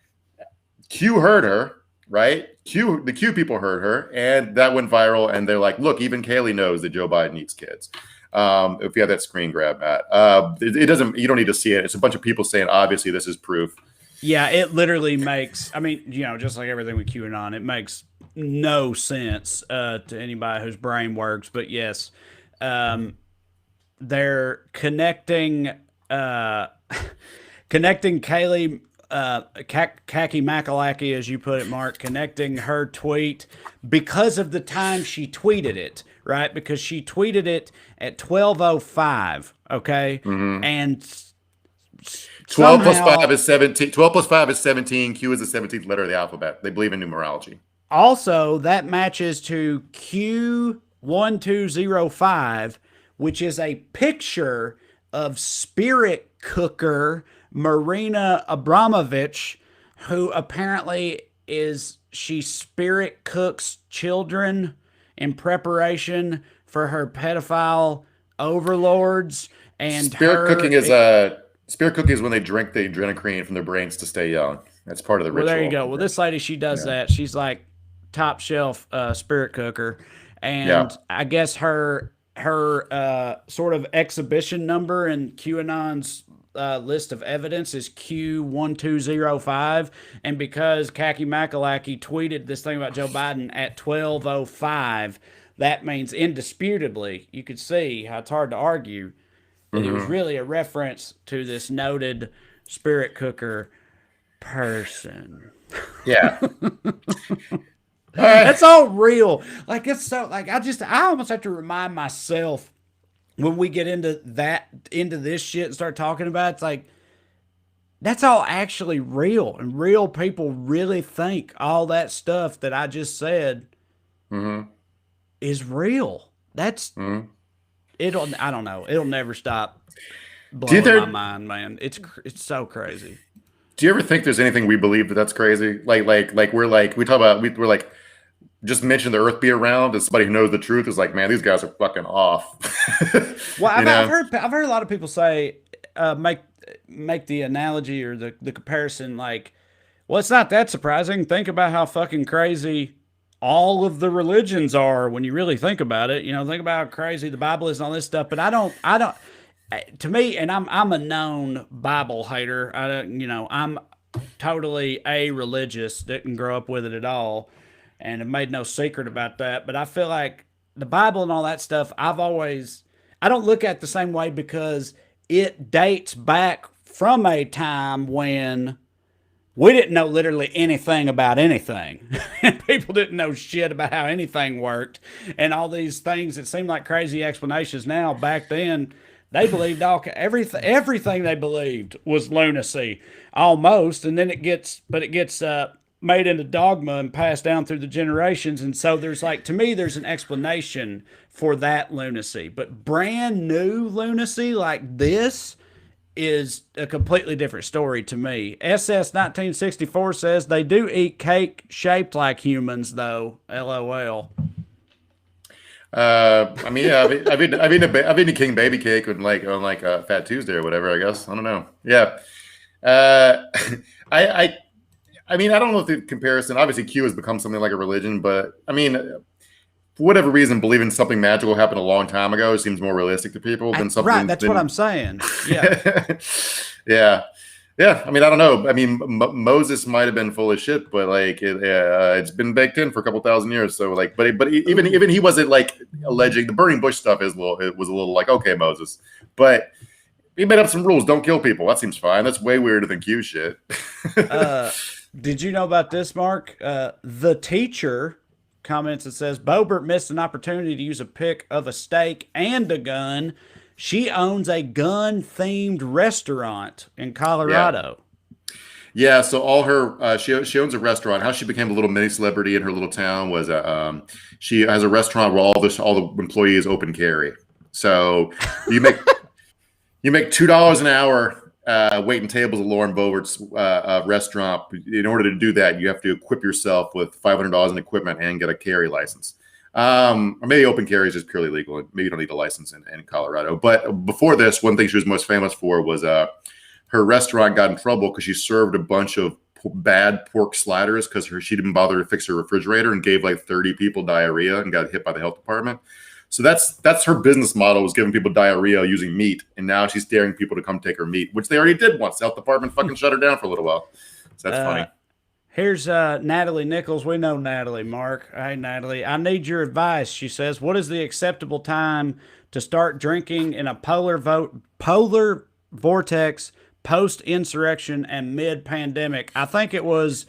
Q heard her, right? The Q people heard her, and that went viral. And they're like, look, even Kaylee knows that Joe Biden eats kids. If you have that screen grab, Matt, it doesn't, you don't need to see it. It's a bunch of people saying, obviously, this is proof. Yeah, it literally makes, just like everything with QAnon, it makes no sense to anybody whose brain works. But yes, they're connecting Kaylee, Kaki Makalaki, as you put it, Mark, connecting her tweet because of the time she tweeted it, right? Because she tweeted it at 12:05, okay? Mm-hmm. And 12 plus 5 is 17. 12 plus 5 is 17. Q is the 17th letter of the alphabet. They believe in numerology. Also, that matches to Q1205, which is a picture of spirit cooker Marina Abramovich, who apparently she spirit cooks children in preparation for her pedophile overlords. And spirit cooking is when they drink the adrenochrome from their brains to stay young. That's part of the ritual. Well, there you go. Well, this lady, she does that. She's like top shelf spirit cooker. And I guess her her sort of exhibition number in QAnon's list of evidence is Q1205, and because Kaki Makalaki tweeted this thing about Joe Biden at 12:05, that means indisputably you could see how it's hard to argue that it was really a reference to this noted spirit cooker person. Yeah. That's all real. Like, it's so, like, I almost have to remind myself when we get into this shit and start talking about it, it's like, that's all actually real, and real people really think all that stuff that I just said is real. That's I don't know. It'll never stop blowing my mind, man. It's so crazy. Do you ever think there's anything we believe that's crazy? Like we talk about, we're like, just mention the earth be around, and somebody who knows the truth is like, man, these guys are fucking off. Well, I've heard a lot of people say, make the analogy or the comparison, like, well, it's not that surprising. Think about how fucking crazy all of the religions are when you really think about it. You know, think about how crazy the Bible is and all this stuff. But I don't. To me, and I'm a known Bible hater. I'm totally religious. Didn't grow up with it at all, and have made no secret about that. But I feel like the Bible and all that stuff, I don't look at it the same way, because it dates back from a time when we didn't know literally anything about anything. And people didn't know shit about how anything worked. And all these things that seem like crazy explanations now, back then, they believed everything they believed was lunacy, almost. And then it gets made into dogma and passed down through the generations. And so there's, like, to me, there's an explanation for that lunacy. But brand new lunacy like this is a completely different story to me. SS 1964 says they do eat cake shaped like humans, though. LOL. I mean, yeah, I've been to King Baby Cake on Fat Tuesday or whatever. I guess, I don't know. Yeah. I mean, I don't know if the comparison. Obviously, Q has become something like a religion, but I mean, for whatever reason, believing something magical happened a long time ago seems more realistic to people than something. Right, that's what I'm saying. Yeah. Yeah. I mean, I don't know. I mean, Moses might have been full of shit, but like it's been baked in for a couple thousand years. So like, but even he wasn't like alleging the burning bush stuff. It was a little like, okay, Moses, but he made up some rules. Don't kill people. That seems fine. That's way weirder than Q shit. Did you know about this, Mark? The teacher comments and says, Boebert missed an opportunity to use a pic of a steak and a gun. She owns a gun-themed restaurant in Colorado. Yeah, so all her she owns a restaurant. How she became a little mini celebrity in her little town was she has a restaurant where all the employees open carry. So you make $2 an hour waiting tables at Lauren Boebert's restaurant. In order to do that, you have to equip yourself with $500 in equipment and get a carry license. Or maybe open carry is just purely legal. Maybe you don't need a license in Colorado. But before this, one thing she was most famous for was her restaurant got in trouble because she served a bunch of bad pork sliders because she didn't bother to fix her refrigerator and gave like 30 people diarrhea and got hit by the health department. So that's her business model, was giving people diarrhea using meat. And now she's daring people to come take her meat, which they already did once. The health department fucking shut her down for a little while. So that's funny. Here's Natalie Nichols. We know Natalie, Mark. Hey, Natalie, I need your advice. She says, what is the acceptable time to start drinking in a polar vortex post-insurrection and mid-pandemic? I think it was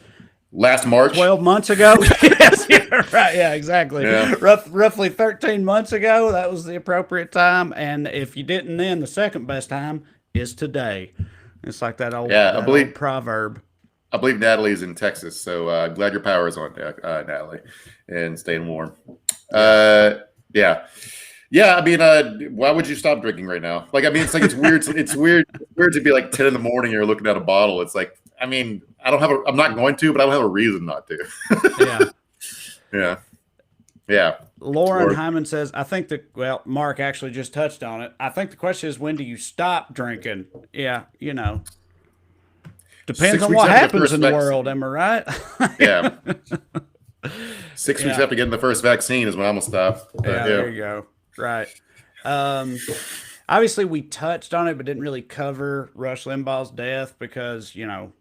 last March, 12 months ago. Yes, yeah, right. Yeah, exactly. Yeah. Roughly 13 months ago, that was the appropriate time. And if you didn't then, the second best time is today. It's like that old, old proverb. I believe Natalie's in Texas, so glad your power is on, Natalie, and staying warm. Yeah. I mean, why would you stop drinking right now? Like, I mean, it's like it's weird. It's weird to be like 10 in the morning. You're looking at a bottle. It's like, I mean, I'm not going to, but I don't have a reason not to. Yeah. Lauren Hyman says, I think Mark actually just touched on it. I think the question is, when do you stop drinking? Yeah, depends on what happens in the world. Am I right? Yeah. 6 weeks after getting the first vaccine is when I'm going to stop. There you go. Right. Obviously, we touched on it, but didn't really cover Rush Limbaugh's death because, you know,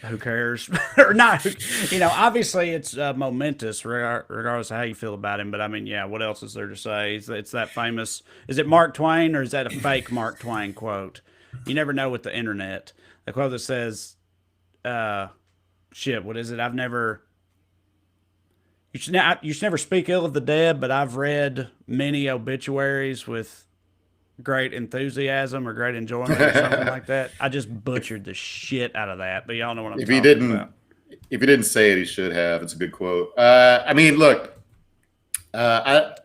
who cares? Or not, you know, obviously it's momentous regardless of how you feel about him. But I mean, yeah, what else is there to say? It's that famous, is it Mark Twain or is that a fake Mark Twain quote? You never know with the internet. The quote that says, shit, what is it? You should never speak ill of the dead, but I've read many obituaries with great enthusiasm or great enjoyment or something like that. I just butchered the shit out of that, but y'all know what I'm talking about. If he didn't say it, he should have. It's a good quote. I mean, look,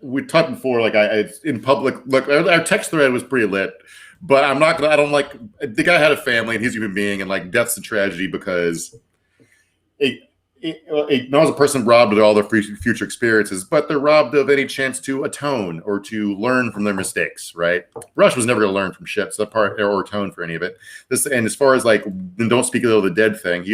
we talked before, like I in public. Look, our text thread was pretty lit, but I don't like the guy had a family and he's a human being, and like death's a tragedy because not as a person robbed of all their future experiences, but they're robbed of any chance to atone or to learn from their mistakes, right? Rush was never going to learn from shit, so that part, or atone for any of it. And as far as like, don't speak ill of the dead thing,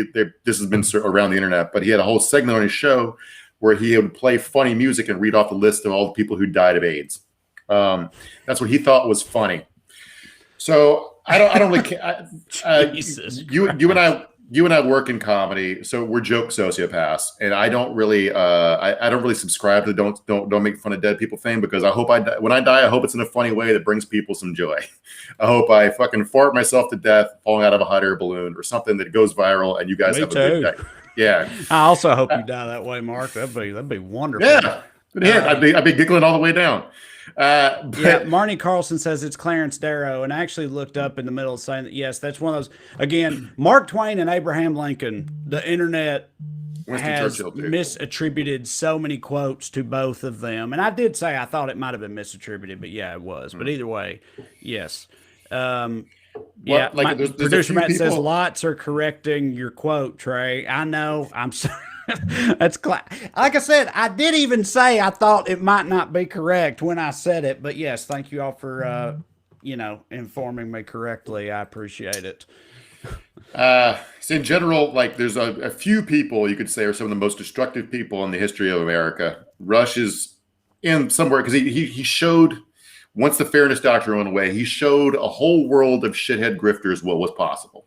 this has been around the internet, but he had a whole segment on his show where he would play funny music and read off the list of all the people who died of AIDS. That's what he thought was funny. So I don't really care. You and I work in comedy, so we're joke sociopaths, and I don't really, I don't really subscribe to don't make fun of dead people thing, because I hope when I die, I hope it's in a funny way that brings people some joy. I hope I fucking fart myself to death falling out of a hot air balloon or something that goes viral, and you guys have a good day. Yeah. I also hope you die that way, Mark. That'd be wonderful. Yeah. I'd be giggling all the way down. Yeah, Marnie Carlson says it's Clarence Darrow, and I actually looked up in the middle saying that, yes, that's one of those. Again, Mark Twain and Abraham Lincoln, the internet has misattributed so many quotes to both of them. And I did say I thought it might have been misattributed, but yeah, it was. But either way, yes. Yeah, like, there's producer Matt says lots are correcting your quote, Trey. I know. I'm sorry. That's like I said, I did even say I thought it might not be correct when I said it, but yes, thank you all for informing me correctly. I appreciate it. So in general, like there's a few people you could say are some of the most destructive people in the history of America. Rush is in somewhere because he showed, once the fairness doctrine went away, he showed a whole world of shithead grifters what was possible.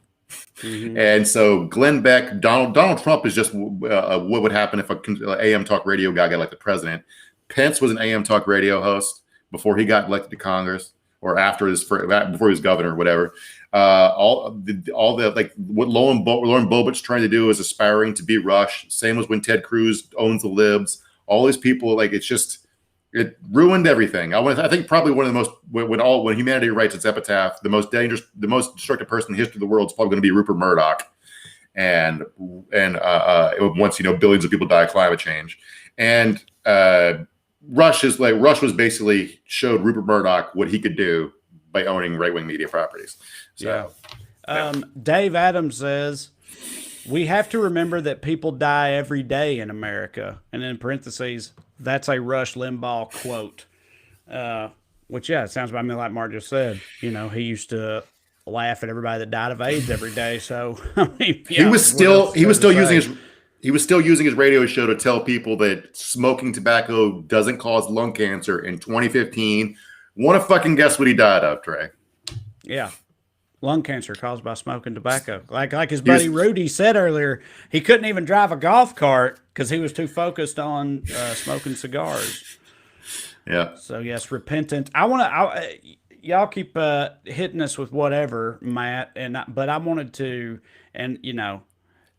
Mm-hmm. And so Glenn Beck, Donald Trump is just what would happen if an AM talk radio guy got elected president. Pence was an AM talk radio host before he got elected to Congress, or before he was governor or whatever. All the like what Lauren Boebert's trying to do is aspiring to be Rush. Same as when Ted Cruz owns the libs. All these people, like it ruined everything. I think probably one of the most when humanity writes its epitaph, the most dangerous, the most destructive person in the history of the world is probably going to be Rupert Murdoch. And once billions of people die of climate change, and Rush was basically showed Rupert Murdoch what he could do by owning right-wing media properties. So, yeah. Dave Adams says, we have to remember that people die every day in America. And in parentheses, that's a Rush Limbaugh quote. Which, yeah, it sounds about me like Mark just said. He used to laugh at everybody that died of AIDS every day. So, I mean, he was still using his radio show to tell people that smoking tobacco doesn't cause lung cancer in 2015. Want to fucking guess what he died of, Trey? Yeah. Lung cancer caused by smoking tobacco. Like his buddy Rudy said earlier, he couldn't even drive a golf cart because he was too focused on smoking cigars. Yeah. So yes, repentant. Y'all keep hitting us with whatever, Matt, but I wanted to, and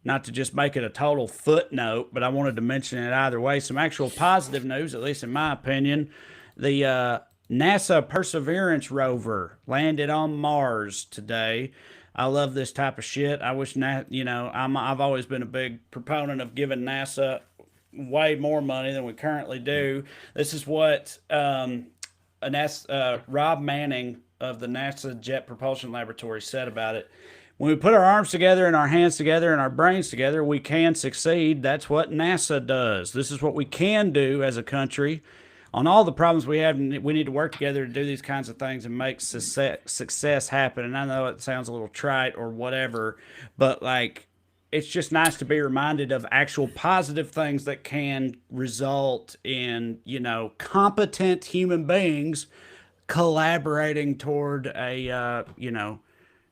not to just make it a total footnote, but I wanted to mention it either way. Some actual positive news, at least in my opinion. The NASA Perseverance rover landed on Mars today. I love this type of shit. I wish I've always been a big proponent of giving NASA way more money than we currently do. This is what Rob Manning of the NASA Jet Propulsion Laboratory said about it. When we put our arms together and our hands together and our brains together, we can succeed. That's what NASA does. This is what we can do as a country. On all the problems we have, we need to work together to do these kinds of things and make success happen. And I know it sounds a little trite or whatever, but it's just nice to be reminded of actual positive things that can result in, competent human beings collaborating toward a,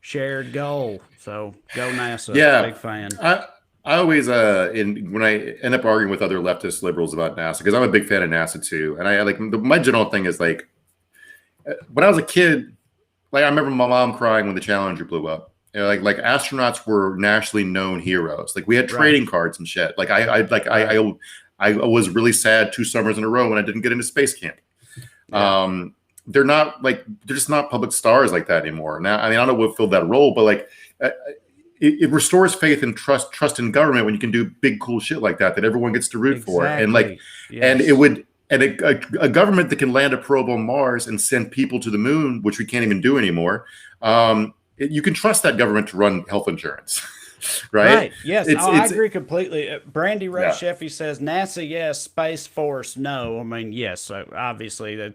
shared goal. So go NASA. Yeah. Big fan. I always when I end up arguing with other leftist liberals about NASA, because I'm a big fan of NASA too, and I like my general thing is like when I was a kid, like I remember my mom crying when the Challenger blew up. Like astronauts were nationally known heroes. Like we had trading cards and shit. Like I was really sad 2 summers in a row when I didn't get into space camp. Yeah. They're just not public stars like that anymore. Now, I mean, I don't know what filled that role, but like it restores faith and trust in government when you can do big cool shit like that everyone gets to root for. And like, and it would. And a government that can land a probe on Mars and send people to the moon, which we can't even do anymore, you can trust that government to run health insurance, right? Yes, I agree completely. Brandy Rose Sheffy says NASA, yes. Space Force, no. I mean, yes. So obviously,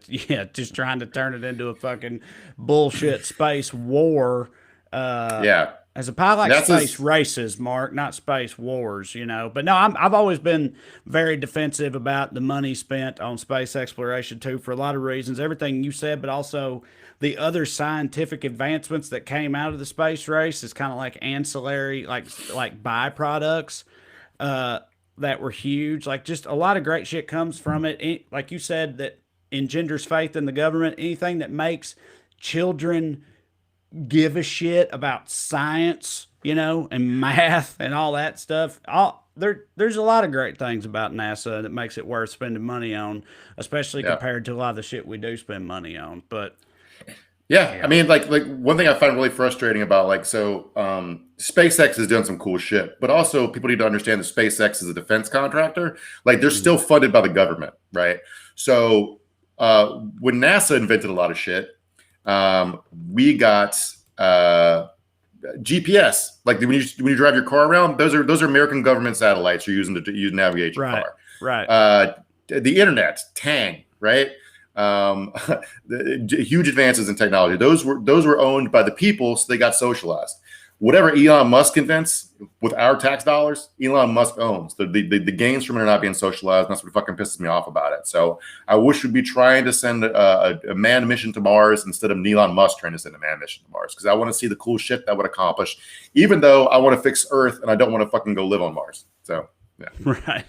just trying to turn it into a fucking bullshit space war. As a pilot, like space races, Mark, not space wars, But no, I've always been very defensive about the money spent on space exploration, too, for a lot of reasons. Everything you said, but also the other scientific advancements that came out of the space race is kind of like ancillary, like byproducts that were huge. Like just a lot of great shit comes from it. Like you said, that engenders faith in the government. Anything that makes children give a shit about science, and math and all that stuff. There's a lot of great things about NASA that makes it worth spending money on, especially compared to a lot of the shit we do spend money on. But I mean, like one thing I find really frustrating about SpaceX is doing some cool shit, but also people need to understand that SpaceX is a defense contractor. Like they're still funded by the government, right? So when NASA invented a lot of shit, we got GPS. Like when you drive your car around, those are American government satellites you're using to navigate your car. Right. The internet, Tang, right? Huge advances in technology. Those were owned by the people, so they got socialized. Whatever Elon Musk invents with our tax dollars, Elon Musk owns. The gains from it are not being socialized, and that's what fucking pisses me off about it. So I wish we'd be trying to send a manned mission to Mars instead of Elon Musk trying to send a manned mission to Mars, because I want to see the cool shit that would accomplish, even though I want to fix Earth and I don't want to fucking go live on Mars. So, yeah. Right.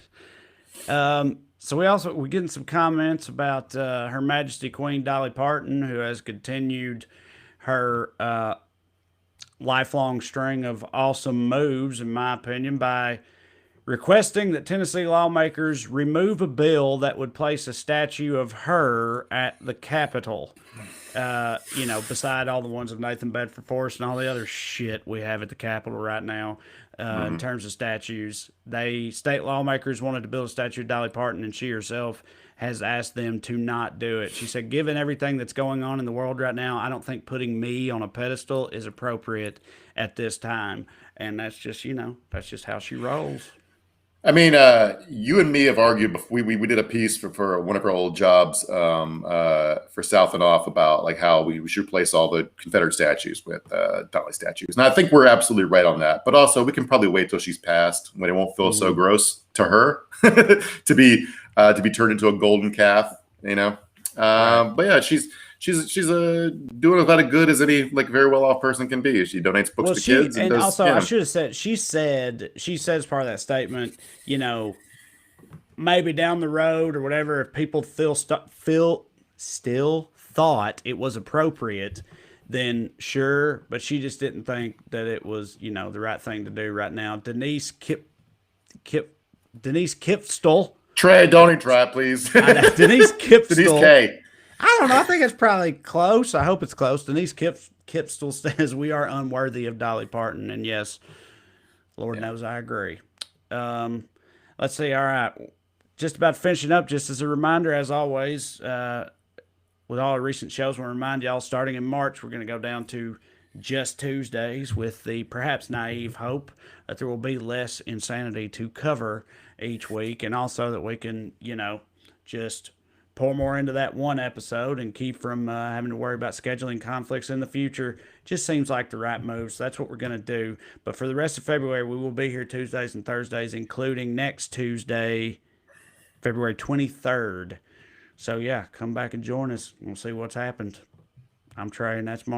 So we're getting some comments about Her Majesty Queen Dolly Parton, who has continued her lifelong string of awesome moves, in my opinion, by requesting that Tennessee lawmakers remove a bill that would place a statue of her at the Capitol. Beside all the ones of Nathan Bedford Forrest and all the other shit we have at the Capitol right now. In terms of statues, state lawmakers wanted to build a statue of Dolly Parton, and she herself has asked them to not do it. She said, given everything that's going on in the world right now, I don't think putting me on a pedestal is appropriate at this time. And that's just, that's just how she rolls. I mean, you and me have argued before. We did a piece for one of our old jobs for South and Off about like how we should replace all the Confederate statues with Dolly statues. And I think we're absolutely right on that. But also, we can probably wait till she's passed when it won't feel so gross to her to be turned into a golden calf. But yeah, she's doing about as good as any very well off person can be. She donates books to kids, and also I should have said she says part of that statement. Maybe down the road or whatever, if people still thought it was appropriate, then sure. But she just didn't think that it was the right thing to do right now. Denise Kipstol. Trey, don't even try, please. Denise Kipstol. Denise K. I don't know. I think it's probably close. I hope it's close. Denise Kipstol says we are unworthy of Dolly Parton, and yes, Lord knows I agree. Let's see. All right, just about finishing up. Just as a reminder, as always, with all our recent shows, we'll remind y'all starting in March, we're going to go down to just Tuesdays with the perhaps naive hope that there will be less insanity to cover each week, and also that we can, just pour more into that one episode and keep from having to worry about scheduling conflicts in the future just seems like the right move. So that's what we're going to do. But for the rest of February, we will be here Tuesdays and Thursdays, including next Tuesday, February 23rd. So, yeah, come back and join us. We'll see what's happened. I'm Trey, and that's Mark.